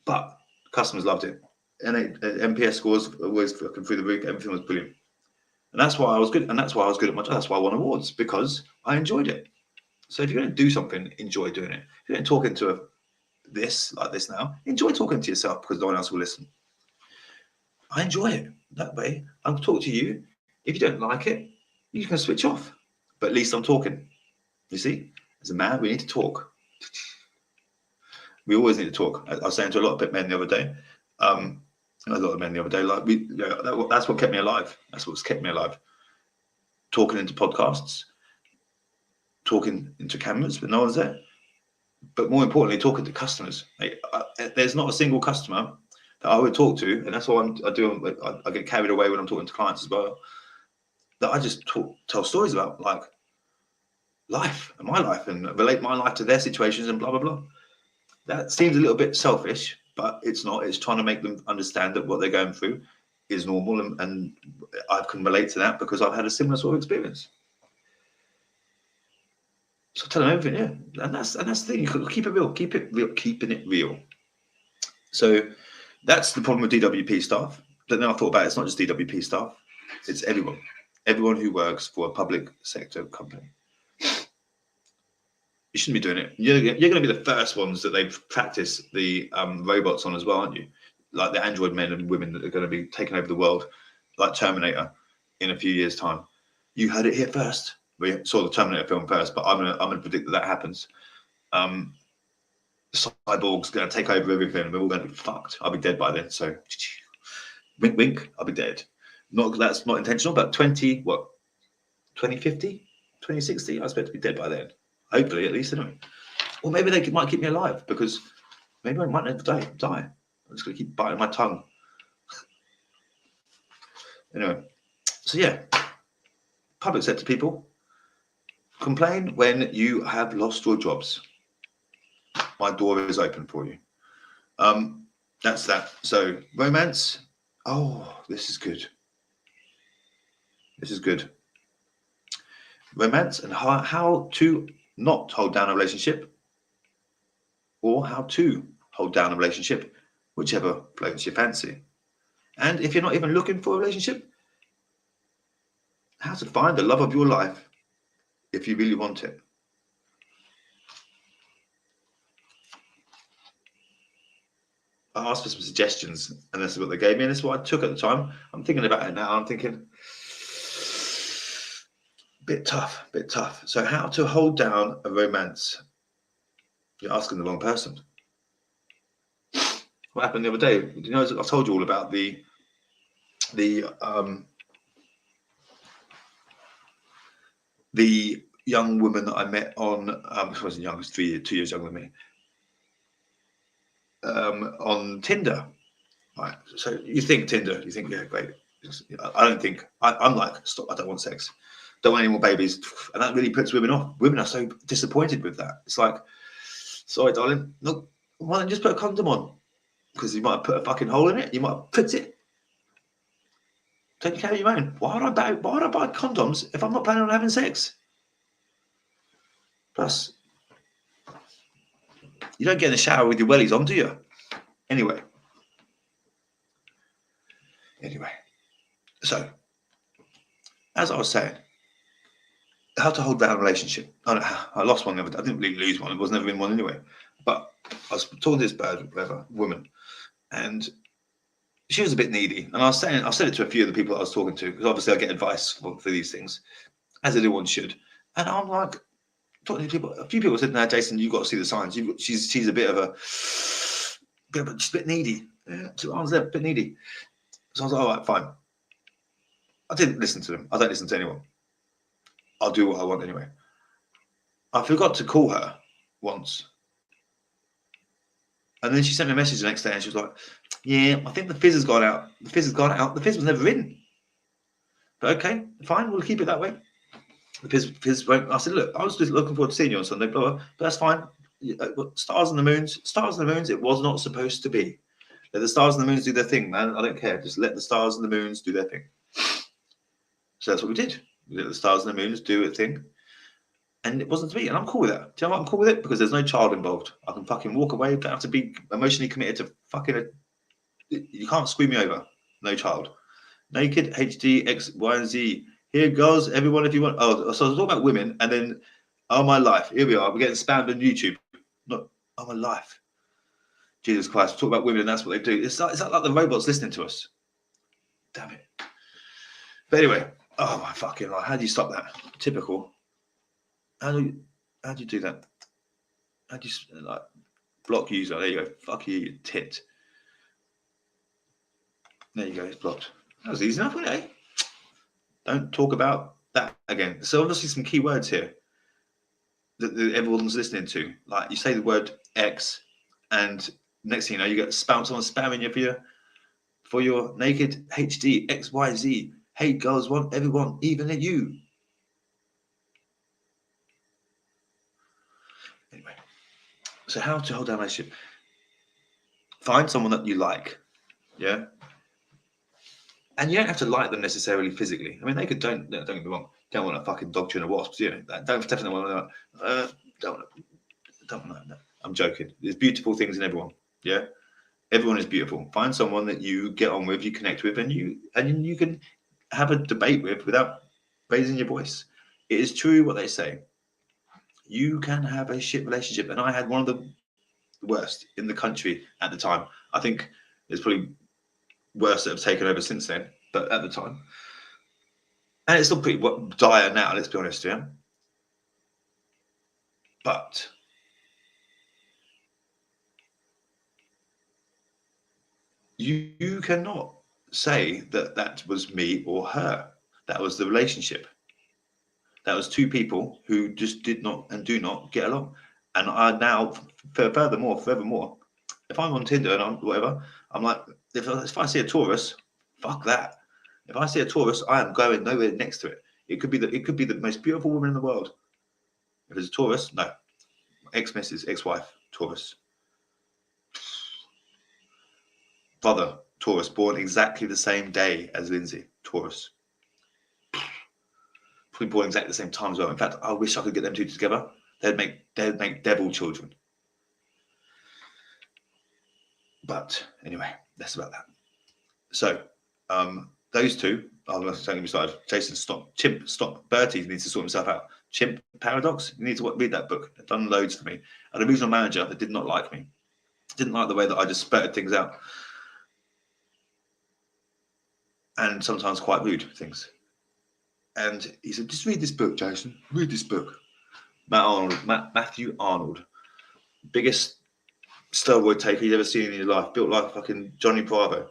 But customers loved it. And MPS scores were always fucking through the roof, everything was brilliant. And that's why I was good. And that's why I was good at my job. That's why I won awards, because I enjoyed it. So if you're going to do something, enjoy doing it. If you're going to talk into this like this now, enjoy talking to yourself, because no one else will listen. I enjoy it that way. I'll talk to you. If you don't like it, you can switch off. But at least I'm talking. You see, as a man, we need to talk. We always need to talk. I was saying to a lot of men the other day, like, that's what kept me alive. That's what's kept me alive. talking into podcasts, talking into cameras, but no one's there. But more importantly, talking to customers. There's not a single customer that I would talk to, and that's what I get carried away when I'm talking to clients as well, that I just tell stories about, like, life and my life, and relate my life to their situations and blah, blah, blah. That seems a little bit selfish, but it's not. It's trying to make them understand that what they're going through is normal, and I can relate to that because I've had a similar sort of experience. So I tell them everything, yeah. And that's the thing. You keep it real, keeping it real. So that's the problem with DWP staff. But then I thought about it, it's not just DWP staff, it's everyone who works for a public sector company. You shouldn't be doing it. You're going to be the first ones that they practice the robots on as well, aren't you? Like the android men and women that are going to be taking over the world, like Terminator, in a few years' time. You heard it here first. We saw the Terminator film first, but I'm going to predict that happens. The cyborg's going to take over everything, and we're all going to be fucked. I'll be dead by then. So, wink, wink. I'll be dead. That's not intentional, but 2050, 2060, I expect to be dead by then. Hopefully, at least, anyway. Or maybe they might keep me alive, because maybe I might never die. I'm just going to keep biting my tongue. Anyway, so yeah, public sector people, complain when you have lost your jobs. My door is open for you. That's that. So romance. Oh, this is good. This is good. Romance and how to not hold down a relationship, or how to hold down a relationship, whichever floats your fancy. And if you're not even looking for a relationship, how to find the love of your life if you really want it. I asked for some suggestions, and this is what they gave me, and this is what I took at the time. I'm thinking about it now. I'm thinking, bit tough. So how to hold down a romance? You're asking the wrong person. What happened the other day? You know, I told you all about the young woman that I met on, she wasn't young, she was 2 years younger than me, on Tinder. Right. So you think Tinder, you think, yeah, great. I don't think, I'm like, stop, I don't want sex. Don't want any more babies. And that really puts women off. Women are so disappointed with that. It's like, sorry, darling, look, why don't you just put a condom on? Because you might have put a fucking hole in it. You might have pricked it. Take care of your own. Why would I buy condoms if I'm not planning on having sex? Plus, you don't get in the shower with your wellies on, do you? Anyway. So, as I was saying, how to hold down a relationship. I lost one. I didn't really lose one. It was never in one anyway. But I was talking to this woman, and she was a bit needy. And I said it to a few of the people I was talking to, because obviously I get advice for these things, as everyone should. And I'm like, talking to people. A few people said, "No, Jason, you've got to see the signs. She's a bit of a, just a bit needy. Yeah, I was there, a bit needy." So I was like, all right, fine. I didn't listen to them. I don't listen to anyone. I'll do what I want anyway. I forgot to call her once. And then she sent me a message the next day, and she was like, yeah, I think the fizz has gone out. The fizz has gone out. The fizz was never in. But okay, fine, we'll keep it that way. The fizz won't. I said, look, I was just looking forward to seeing you on Sunday, blah, blah, but that's fine. Stars and the moons, it was not supposed to be. Let the stars and the moons do their thing, man. I don't care. Just let the stars and the moons do their thing. So that's what we did. We let the stars and the moons do a thing. And it wasn't to be. And I'm cool with that. Do you know why I'm cool with it? Because there's no child involved. I can fucking walk away. Don't have to be emotionally committed to fucking... You can't screw me over. No child. Naked, HD, X, Y, and Z. Here goes, everyone, if you want... Oh, so I was talking about women, and then, oh, my life. Here we are. We're getting spammed on YouTube. Not, oh, my life. Jesus Christ. Talk about women, and that's what they do. It's like the robots listening to us. Damn it. But anyway, oh, my fucking life. How do you stop that? Typical. How do you do that? How do you, like, block user? There you go. Fuck you, you tit. There you go. It's blocked. That was easy enough, wasn't it? Don't talk about that again. So obviously some key words here that everyone's listening to. Like you say the word X, and next thing you know, you get someone spamming you for your naked HD XYZ. Hey, girls want everyone, even at you. Anyway, so how to hold down a relationship? Find someone that you like, yeah. And you don't have to like them necessarily physically. I mean, they could don't get me wrong. Don't want a fucking dog chewing a wasp, you know. Don't definitely want to. Don't want that. I'm joking. There's beautiful things in everyone. Yeah, everyone is beautiful. Find someone that you get on with, you connect with, and you can have a debate with without raising your voice. It is true what they say. You can have a shit relationship, and I had one of the worst in the country at the time. I think there's probably worse that have taken over since then, but at the time, and it's still pretty dire now. Let's be honest, yeah. But you cannot say that that was me or her. That was the relationship. That was two people who just did not and do not get along. And I now, furthermore, if I'm on Tinder and I'm whatever, I'm like, if I see a Taurus, fuck that. If I see a Taurus, I am going nowhere next to it. It could be the most beautiful woman in the world. If it's a Taurus, no. Ex-missus, ex-wife, Taurus. Brother, Taurus, born exactly the same day as Lindsay, Taurus. Probably born exactly the same time as well. In fact, I wish I could get them two together. They'd make devil children. But anyway, that's about that. So those two, I'm going to started. Jason, stop. Chimp, stop. Bertie needs to sort himself out. Chimp Paradox, you need to read that book. It's done loads for me. I had a regional manager that did not like me. Didn't like the way that I just spurted things out. And sometimes quite rude things. And he said, just read this book, Jason. Read this book. Matthew Arnold. Biggest steroid taker you've ever seen in your life. Built like fucking Johnny Bravo.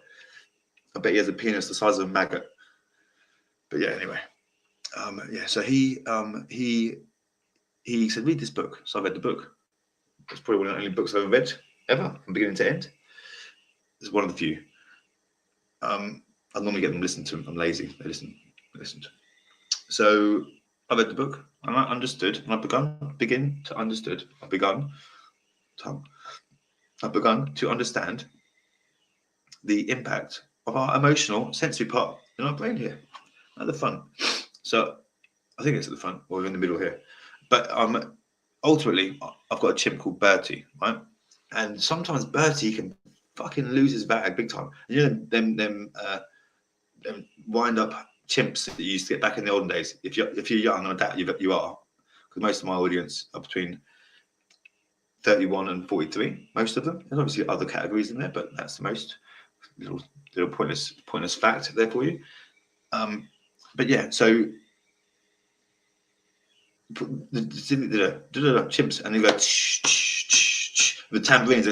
I bet he has a penis the size of a maggot. But yeah, anyway. So he said, read this book. So I read the book. It's probably one of the only books I've ever read, ever, from beginning to end. It's one of the few. I normally get them listened to. I'm lazy. They listened. So I read the book and I understood, and I've begun to understand the impact of our emotional sensory part in our brain here at the front. So I think it's at the front or in the middle here. But ultimately, I've got a chimp called Bertie, right? And sometimes Bertie can fucking lose his bag big time. You know them wind up chimps that you used to get back in the olden days. If you're young, I doubt you are, because most of my audience are between 31 and 43. Most of them. There's obviously other categories in there, but that's the most. Little pointless fact there for you. But yeah, so the chimps, and they go the tambourines.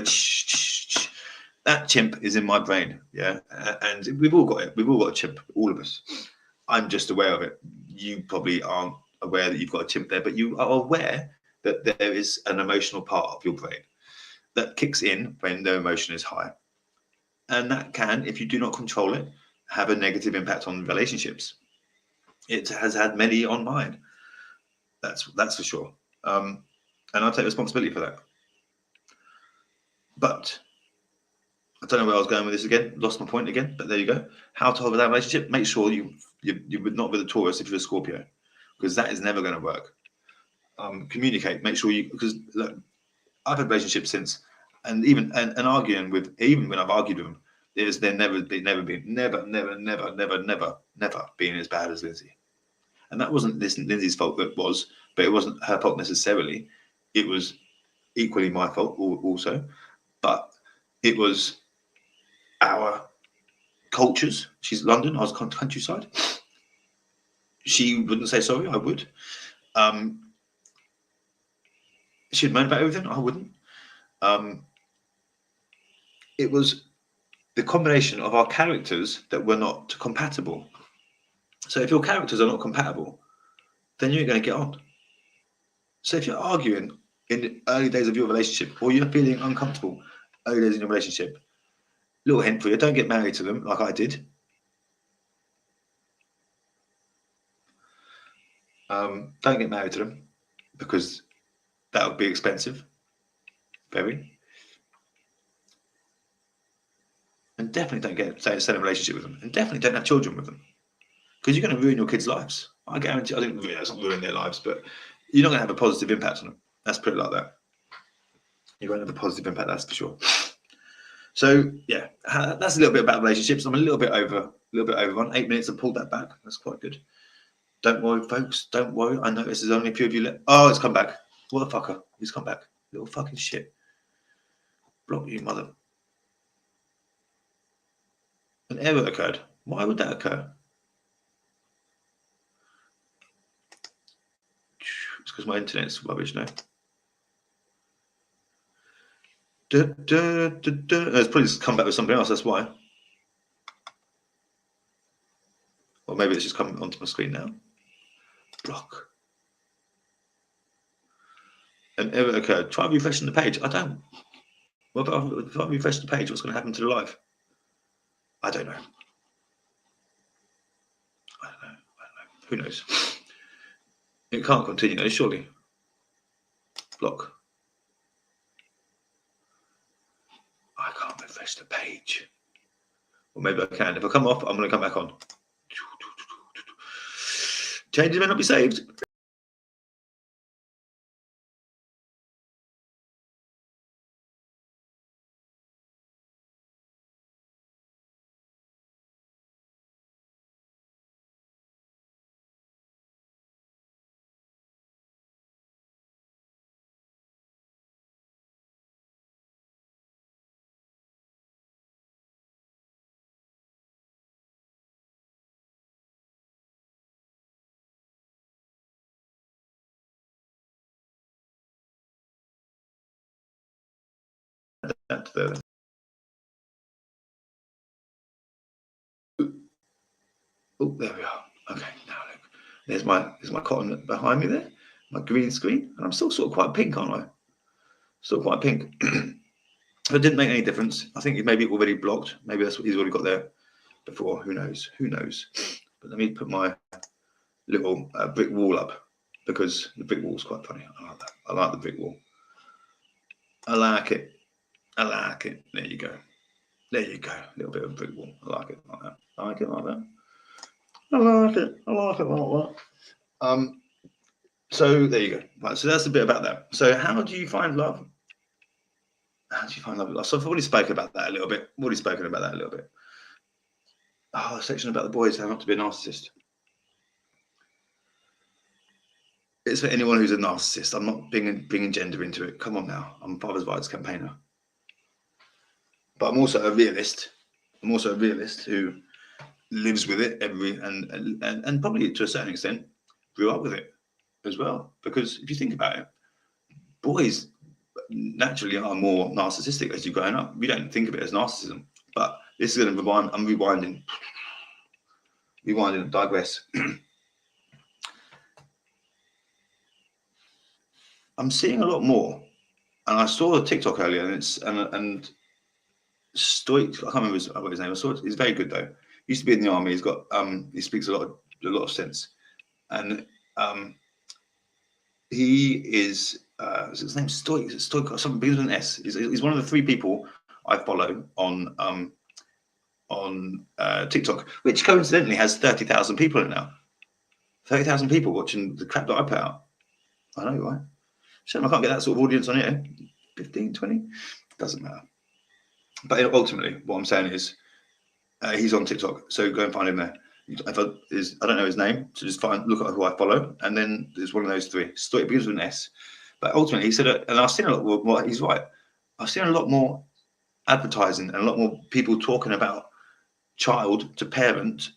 That chimp is in my brain, yeah, and we've all got it. We've all got a chimp, all of us. I'm just aware of it. You probably aren't aware that you've got a chimp there, but you are aware that there is an emotional part of your brain that kicks in when the emotion is high. And that can, if you do not control it, have a negative impact on relationships. It has had many on mine. That's for sure. And I take responsibility for that. But I don't know where I was going with this again. Lost my point again. But there you go. How to hold that relationship? Make sure you would not with a Taurus if you're a Scorpio, because that is never going to work. Communicate. Make sure because look, I've had relationships since, and even and arguing with, even when I've argued with them, there's never been as bad as Lindsay. And that wasn't Lindsay's fault, but it wasn't her fault necessarily. It was equally my fault also, but it was our cultures. She's London, I was countryside. She wouldn't say sorry, I would. She'd moan about everything, I wouldn't. It was the combination of our characters that were not compatible. So if your characters are not compatible, then you ain't going to get on. So if you're arguing in the early days of your relationship, or you're feeling uncomfortable early days in your relationship, little hint for you, don't get married to them like I did. Don't get married to them, because that would be expensive. Very. And definitely don't stay in a relationship with them. And definitely don't have children with them. Because you're going to ruin your kids' lives. I guarantee, I think it's not ruin their lives, but you're not going to have a positive impact on them. Let's put it like that. You won't have a positive impact, that's for sure. So yeah, that's a little bit about relationships. I'm a little bit over on 8 minutes. I pulled that back. That's quite good. Don't worry, folks. Don't worry. I know this is only a few of you. Oh, it's come back. What the fucker? He's come back. Little fucking shit. Block you, mother. An error occurred. Why would that occur? It's because my internet's rubbish now. It's probably just come back with something else, that's why. Or maybe it's just coming onto my screen now. Block. An error occurred. Try refreshing the page. I don't. What about if I refresh the page? What's going to happen to the live? I don't know. Who knows? It can't continue though, surely. Block. I can't refresh the page. Or maybe I can. If I come off, I'm going to come back on. Changes may not be saved. That there. Oh, there we are. Okay, now look. There's my cotton behind me there, my green screen, and I'm still sort of quite pink, aren't I? Still quite pink. It didn't make any difference. I think it maybe already blocked. Maybe that's what he's already got there before. Who knows? Who knows? But let me put my little brick wall up, because the brick wall is quite funny. I like that. I like the brick wall. I like it. I like it. There you go. There you go. A little bit of brick wall. I like it like that. I like it like that. I like it. I like it like that. So there you go. Right. So that's a bit about that. So how do you find love? How do you find love? So I've already spoken about that a little bit. Oh, a section about the boys, how not to be a narcissist. It's for anyone who's a narcissist. I'm not bringing gender into it. Come on now. I'm a father's rights campaigner. But I'm also a realist. Who lives with it and probably to a certain extent grew up with it as well. Because if you think about it, boys naturally are more narcissistic as you're growing up. We don't think of it as narcissism. But this is going to rewind. I'm rewinding and digress. I'm seeing a lot more, and I saw a TikTok earlier, and Stoic. I can't remember what his name was. He's very good though. He used to be in the army. He's got he speaks a lot of sense, and he is his name's Stoic. Is it Stoic or something? Begins with an S. He's one of the 3 people I follow on TikTok, which coincidentally has 30,000 people in it now. 30,000 people watching the crap that I put out. I know, right? Shame I can't get that sort of audience on here. 15, 20? Doesn't matter. But ultimately, what I'm saying is, he's on TikTok, so go and find him there. I don't know his name, so just look at who I follow, and then there's one of those 3. Stoic begins with an S. But ultimately, he said, and I've seen a lot more. He's right. I've seen a lot more advertising and a lot more people talking about child to parent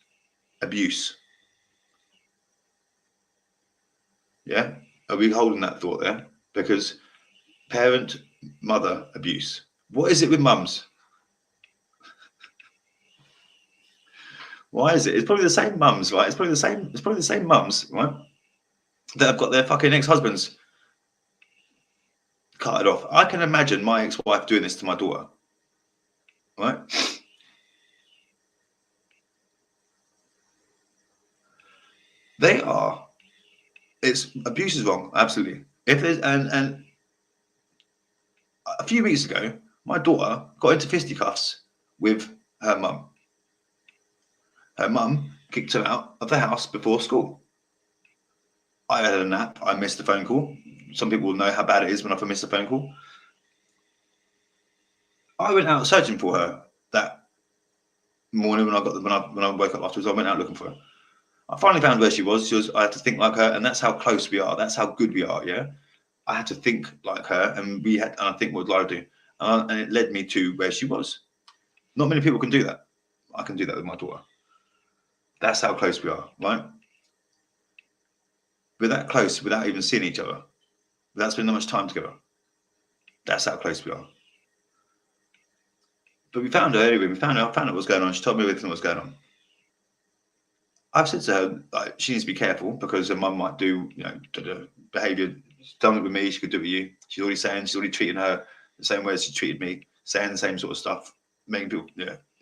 abuse. Yeah, are we holding that thought there? Because parent mother abuse. What is it with mums? Why is it? It's probably the same mums, right? It's probably the same mums, right? that have got their fucking ex-husbands cut it off. I can imagine my ex-wife doing this to my daughter, right? It's abuse is wrong, absolutely. If there's and a few weeks ago, my daughter got into fisticuffs with her mum. Her mum kicked her out of the house before school. I had a nap. I missed a phone call. Some people will know how bad it is when I miss a phone call. I went out searching for her that morning when I woke up afterwards. I went out looking for her. I finally found where she was. I had to think like her, and that's how close we are. That's how good we are. Yeah, I had to think like her, and I think what Lara do, and it led me to where she was. Not many people can do that. I can do that with my daughter. That's how close we are, right? We're that close without even seeing each other, without spending that much time together. That's how close we are. But we found her anyway. I found out what's going on. She told me everything that was going on. I've said to her, like, she needs to be careful because her mum might do, behaviour. She's done it with me. She could do it with you. She's already treating her the same way as she treated me, saying the same sort of stuff, making people,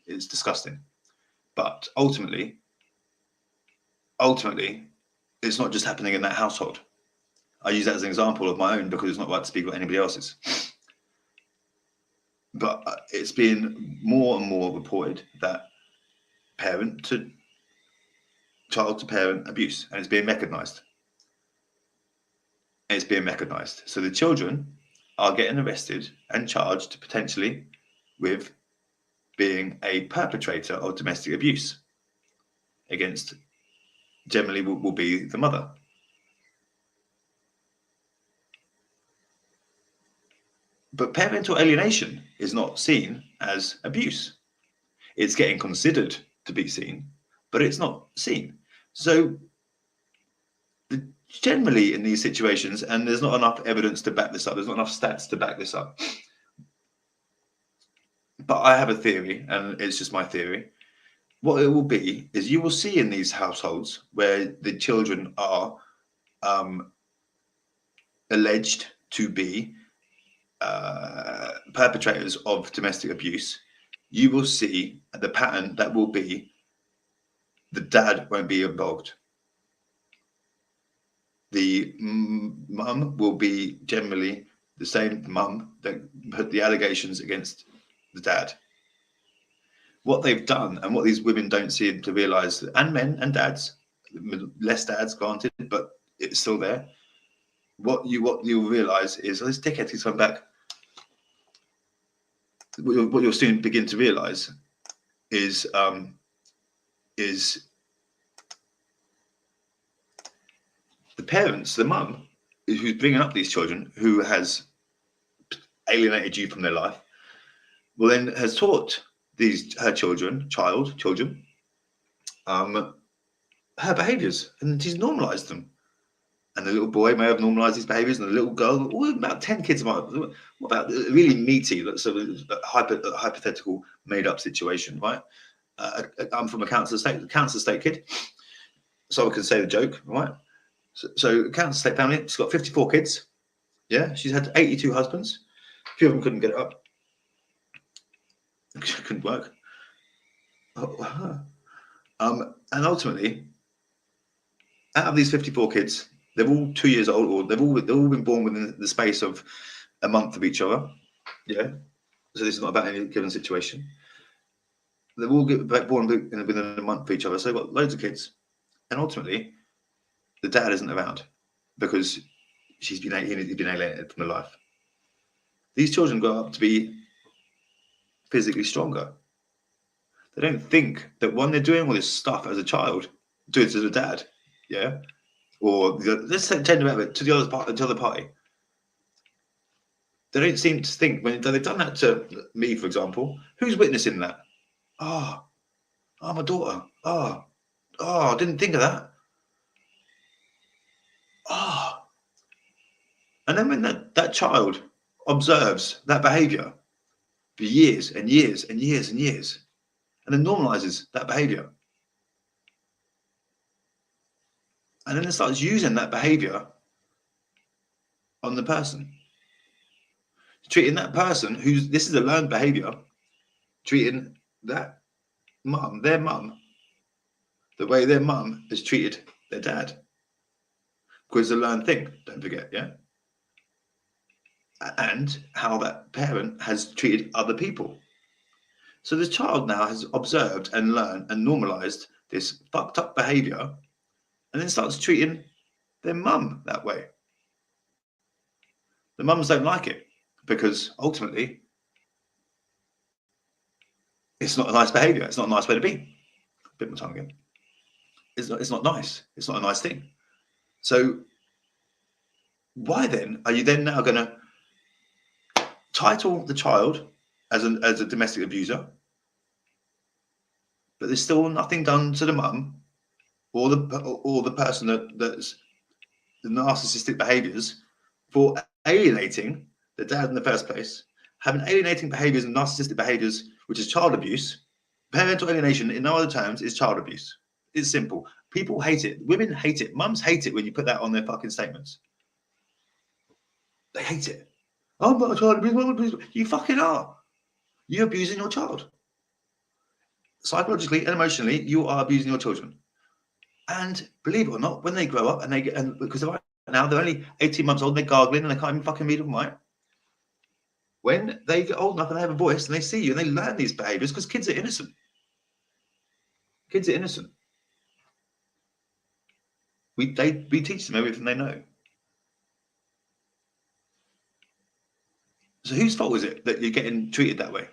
it's disgusting. But ultimately, it's not just happening in that household. I use that as an example of my own because it's not right to speak about anybody else's. But it's been more and more reported that parent to child to parent abuse, and it's being mechanized. So the children are getting arrested and charged potentially with being a perpetrator of domestic abuse against, generally will be the mother. But parental alienation is not seen as abuse. It's getting considered to be seen, but it's not seen. So generally in these situations, and there's not enough evidence to back this up, there's not enough stats to back this up, but I have a theory, and it's just my theory. What it will be is you will see in these households where the children are alleged to be perpetrators of domestic abuse, you will see the pattern that will be the dad won't be involved. The mum will be generally the same mum that put the allegations against the dad. What they've done, and what these women don't seem to realise, and men and dads, less dads granted, but it's still there. What you'll realise is, this dickhead keeps coming back. What you'll soon begin to realise is the parents, the mum, who's bringing up these children, who has alienated you from their life, well then has taught her children, her behaviours, and she's normalised them. And the little boy may have normalised his behaviours, and the little girl, about 10 kids might. What about a really meaty, sort of hypothetical, made-up situation, right? I'm from a council estate kid, so I can say the joke, right? So council estate family, she's got 54 kids. Yeah, she's had 82 husbands. A few of them couldn't get it up. Couldn't work. And ultimately, out of these 54 kids, they're all 2 years old, or they've all been born within the space of a month of each other. Yeah. So this is not about any given situation. They've all born within a month of each other. So they've got loads of kids. And ultimately, the dad isn't around because he's been alienated from the life. These children grow up to be physically stronger. They don't think that when they're doing all this stuff as a child, do it to the dad, yeah, or let's change about it to the other party. They don't seem to think when they've done that to me, for example. Who's witnessing that? Oh, my daughter. Oh, I didn't think of that. Oh, and then when that child observes that behaviour for years and years and years and years, and then normalizes that behavior, And then it starts using that behavior on the person. Treating that person this is a learned behavior, treating that mum, their mum, the way their mum has treated their dad. Because it's a learned thing, don't forget, yeah? And how that parent has treated other people. So the child now has observed and learned and normalized this fucked up behavior and then starts treating their mum that way. The mums don't like it because ultimately it's not a nice behavior. It's not a nice way to be. Bit more time again. It's not nice. It's not a nice thing. So why then are you then now going to title the child as a domestic abuser, but there's still nothing done to the mum or the person that's the narcissistic behaviors for alienating the dad in the first place, having alienating behaviors and narcissistic behaviors, which is child abuse. Parental alienation, in no other terms, is child abuse. It's simple. People hate it. Women hate it. Mums hate it when you put that on their fucking statements. They hate it. I'm not a child abuser. You fucking are. You're abusing your child. Psychologically and emotionally, you are abusing your children. And believe it or not, when they grow up and because right now they're only 18 months old, and they're gargling and they can't even fucking read and write. When they get old enough and they have a voice and they see you and they learn these behaviors, because kids are innocent. Kids are innocent. We teach them everything they know. So whose fault is it that you're getting treated that way?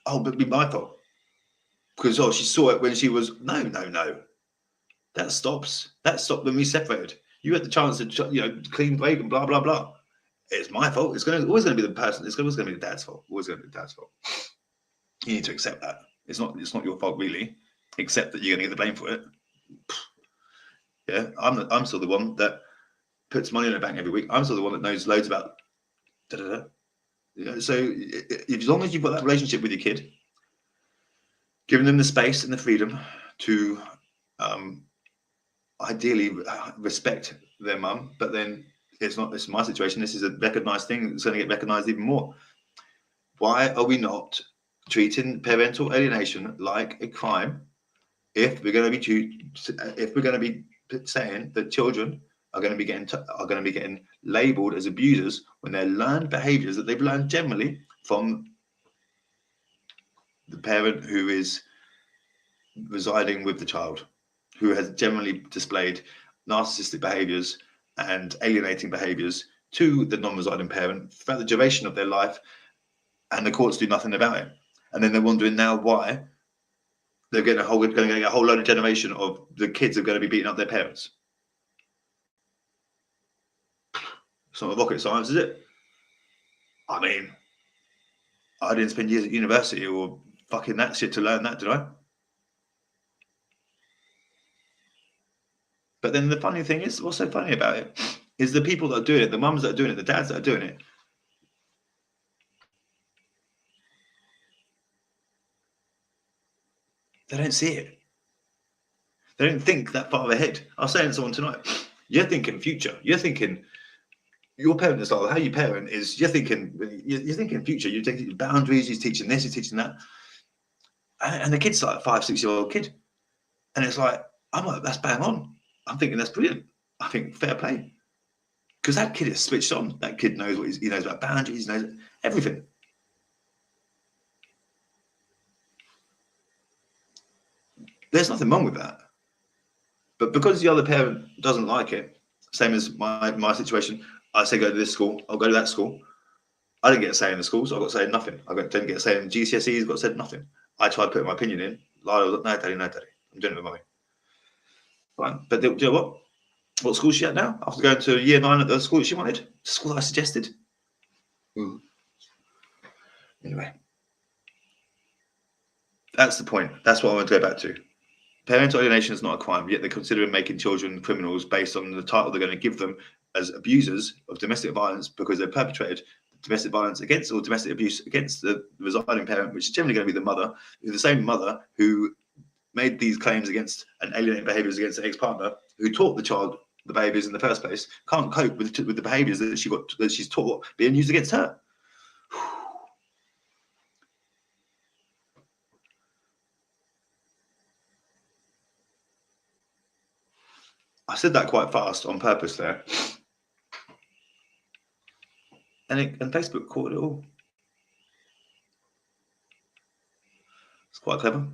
Oh, but it'd be my fault. Because she saw it when she was no. That stops. That stopped when we separated. You had the chance to clean break and blah blah blah. It's my fault. It's always going to be the person. It's always going to be the dad's fault. Always going to be the dad's fault. You need to accept that. It's not your fault really. Accept that you're going to get the blame for it. Yeah, I'm still the one that puts money in the bank every week. I'm still the one that knows loads about da-da-da. So as long as you've got that relationship with your kid, giving them the space and the freedom to ideally respect their mum, but then it's my situation. This is a recognized thing. It's going to get recognized even more. Why are we not treating parental alienation like a crime if we're going to be saying that children are going to be getting labeled as abusers when they're learned behaviors that they've learned generally from the parent who is residing with the child, who has generally displayed narcissistic behaviors and alienating behaviors to the non-residing parent throughout the duration of their life, and the courts do nothing about it. And then they're wondering now why they're going to get a whole load of generation of the kids are going to be beating up their parents. It's not rocket science, is it? I mean, I didn't spend years at university or fucking that shit to learn that, did I? But then the funny thing is, what's so funny about it is the people that are doing it, the mums that are doing it, the dads that are doing it, they don't see it. They don't think that far ahead. I was saying to someone tonight, you're thinking future. You're thinking your parenting style, how you parent is you're thinking future. You're taking boundaries, you're teaching this, you're teaching that. And the kid's like a 5-6-year-old kid. And it's like, I'm like, that's bang on. I'm thinking that's brilliant. I think fair play. Because that kid is switched on. That kid knows he knows about boundaries, he knows everything. There's nothing wrong with that. But because the other parent doesn't like it, same as my situation, I say go to this school, I'll go to that school. I didn't get a say in the school, so I got to say nothing. I didn't get a say in GCSEs, got to say nothing. I tried putting my opinion in. Lila was like, no, daddy. I'm doing it with mummy. Fine. But do you know what school is she at now? After going to year 9 at the school that she wanted? The school that I suggested? Anyway. That's the point. That's what I want to go back to. Parental alienation is not a crime, yet they're considering making children criminals based on the title they're going to give them as abusers of domestic violence because they've perpetrated domestic violence against or domestic abuse against the residing parent, which is generally going to be the mother, the same mother who made these claims against and alienating behaviours against the ex-partner, who taught the child the behaviours in the first place, can't cope with the behaviours that she's taught being used against her. I said that quite fast on purpose there, and Facebook caught it all. It's quite clever.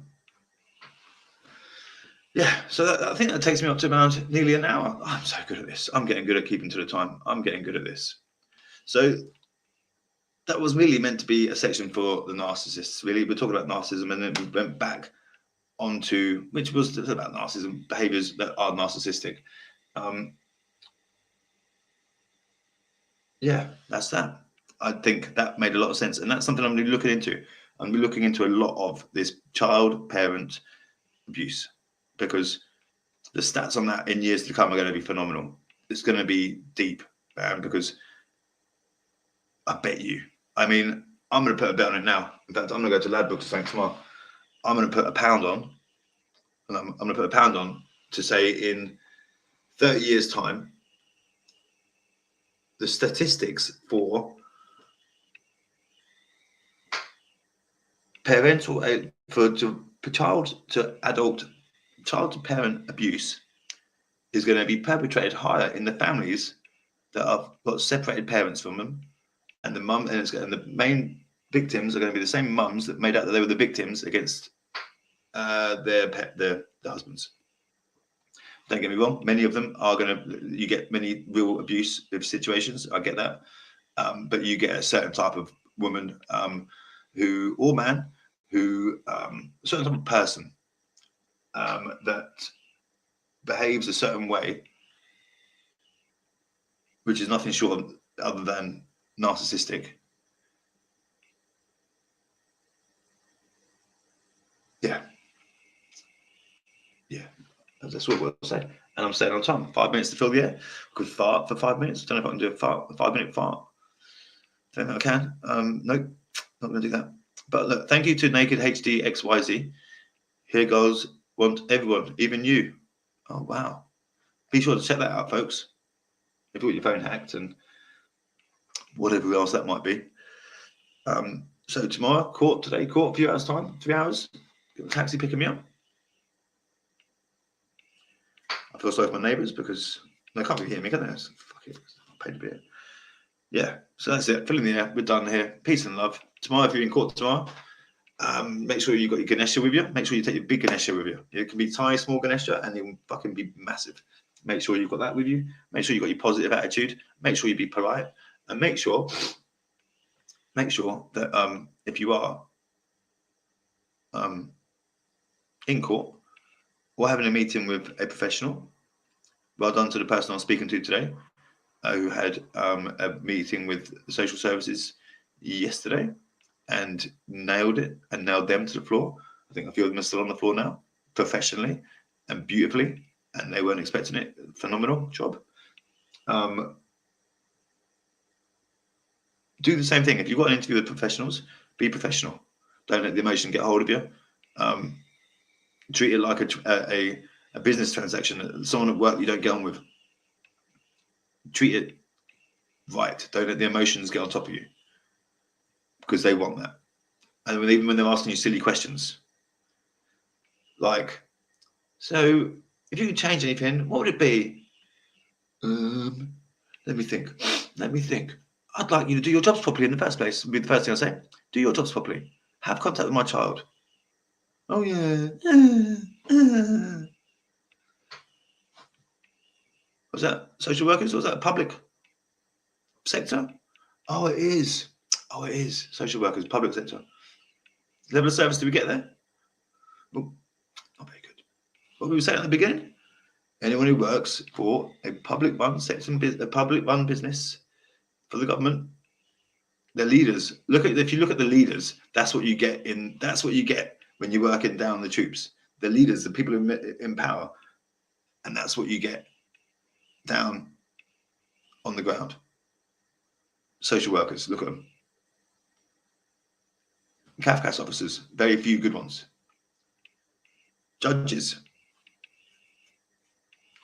Yeah, so I think that takes me up to around nearly an hour. Oh, I'm so good at this. I'm getting good at keeping to the time. I'm getting good at this. So that was really meant to be a section for the narcissists. Really, we're talking about narcissism, and then we went back onto which was about narcissism behaviors that are narcissistic. Yeah, that's that. I think that made a lot of sense, and that's something I'm really looking into. I'm looking into a lot of this child-parent abuse, because the stats on that in years to come are going to be phenomenal. It's going to be deep, because I bet you. I mean, I'm going to put a bet on it now. In fact, I'm going to go to Lad Books tomorrow. I'm going to put £1 on, and I'm going to put £1 on to say in 30 years' time, the statistics for parental for child to adult, child to parent abuse is going to be perpetrated higher in the families that have got separated parents from them, and the mum and the main victims are going to be the same mums that made out that they were the victims against their husbands. Don't get me wrong, many of them are going to, you get many real abusive situations, I get that, but you get a certain type of woman who, or man, who, a certain type of person that behaves a certain way, which is nothing short of other than narcissistic. Yeah. Yeah. That's what we'll say. And I'm staying on time. 5 minutes to fill the air. Could fart for 5 minutes. Don't know if I can do a 5-minute fart. Don't know if I can. Nope, not going to do that. But look, thank you to Naked HD XYZ. Here goes. Want everyone, even you. Oh, wow. Be sure to check that out, folks. If you got your phone hacked and whatever else that might be. So tomorrow, court, today, court, a few hours' time, 3 hours. Get a taxi picking me up. I feel sorry for my neighbours because they can't really hear me, can they? So, fuck it. I paid a bit. Yeah, so that's it. Filling the air. We're done here. Peace and love. Tomorrow, if you're in court tomorrow, make sure you've got your Ganesha with you. Make sure you take your big Ganesha with you. It can be tiny, small Ganesha, and it will fucking be massive. Make sure you've got that with you. Make sure you've got your positive attitude. Make sure you be polite, and make sure that if you are in court or having a meeting with a professional, well done to the person I'm speaking to today, who had a meeting with the social services yesterday and nailed it and nailed them to the floor. I think a few of them are still on the floor now, professionally and beautifully, and they weren't expecting it. Phenomenal job. Do the same thing. If you've got an interview with professionals, be professional. Don't let the emotion get hold of you. Treat it like a business transaction. Someone at work you don't get on with. Treat it right. Don't let the emotions get on top of you, because they want that. And even when they're asking you silly questions, like, so if you could change anything, what would it be? Let me think. I'd like you to do your jobs properly in the first place. Would be the first thing I say. Do your jobs properly. Have contact with my child. Oh yeah. Was that social workers? Or was that public sector? Oh, it is. Social workers, public sector. Level of service do we get there? Oh, not very good. What we were saying at the beginning? Anyone who works for a public-run sector, a public-run business for the government, the leaders. If you look at the leaders, that's what you get when you're working down the troops. The leaders, the people in power, and that's what you get down on the ground. Social workers, look at them. CAFCAS officers, very few good ones. Judges.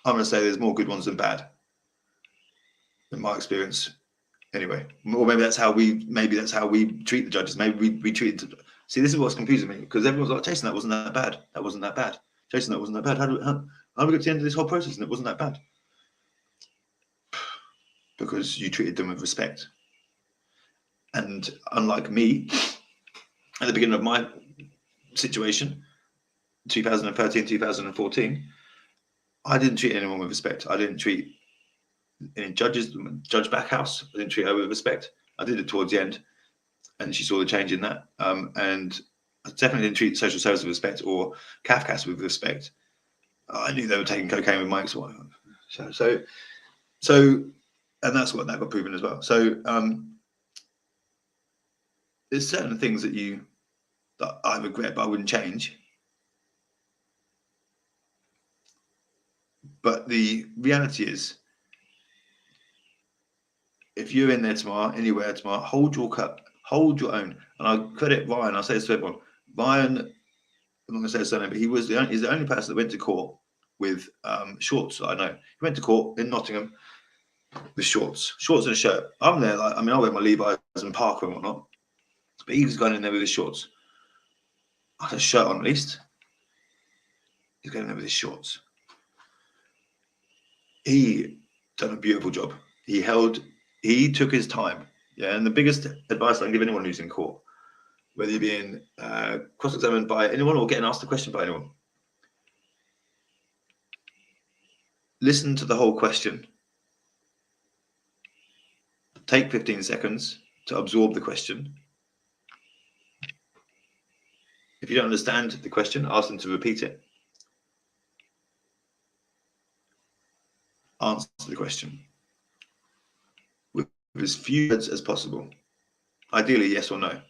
I'm going to say there's more good ones than bad, in my experience. Anyway, or maybe that's how we treat the judges. Maybe we treat it. See, this is what's confusing me, because everyone's like, Jason, that wasn't that bad. That wasn't that bad. Jason, that wasn't that bad. How do we get to the end of this whole process and it wasn't that bad? Because you treated them with respect. And unlike me, at the beginning of my situation, 2013, 2014, I didn't treat anyone with respect. I didn't treat any Judge Backhouse, I didn't treat her with respect. I did it towards the end, and she saw the change in that. And I definitely didn't treat social service with respect or Kafkas with respect. I knew they were taking cocaine with my ex-wife. So, and that's what that got proven as well. So there's certain things that I regret, but I wouldn't change. But the reality is, if you're in there tomorrow, anywhere tomorrow, hold your cup, hold your own. And I credit Ryan. I say this to everyone. Ryan, I'm not going to say his surname, but he's the only person that went to court with shorts. I know he went to court in Nottingham with shorts and a shirt. I'm there, I wear my Levi's and Parker and whatnot, but he's going in there with his shorts. I had a shirt on at least. He's going in there with his shorts. He done a beautiful job. He took his time. Yeah, and the biggest advice I can give anyone who's in court, whether you're being cross-examined by anyone or getting asked a question by anyone, listen to the whole question. Take 15 seconds to absorb the question. If you don't understand the question, ask them to repeat it. Answer the question with as few words as possible. Ideally, yes or no.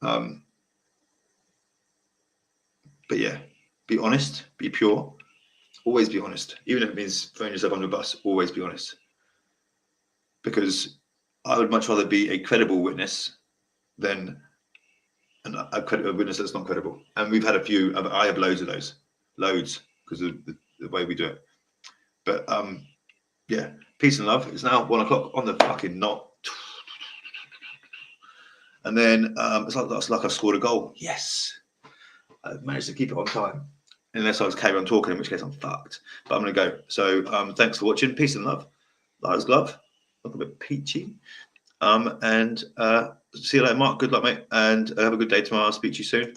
But yeah, be honest, be pure, always be honest. Even if it means throwing yourself under a bus, always be honest. Because I would much rather be a credible witness than a witness that's not credible. And we've had a few, I have loads of those, because of the way we do it. But yeah, peace and love. It's now 1 o'clock on the fucking knot. And then it's like I've scored a goal. Yes. I've managed to keep it on time. Unless I was carry on talking, in which case I'm fucked. But I'm going to go. So thanks for watching. Peace and love. Lies glove. Look a bit peachy. And see you later, Mark. Good luck, mate. And have a good day tomorrow. I'll speak to you soon.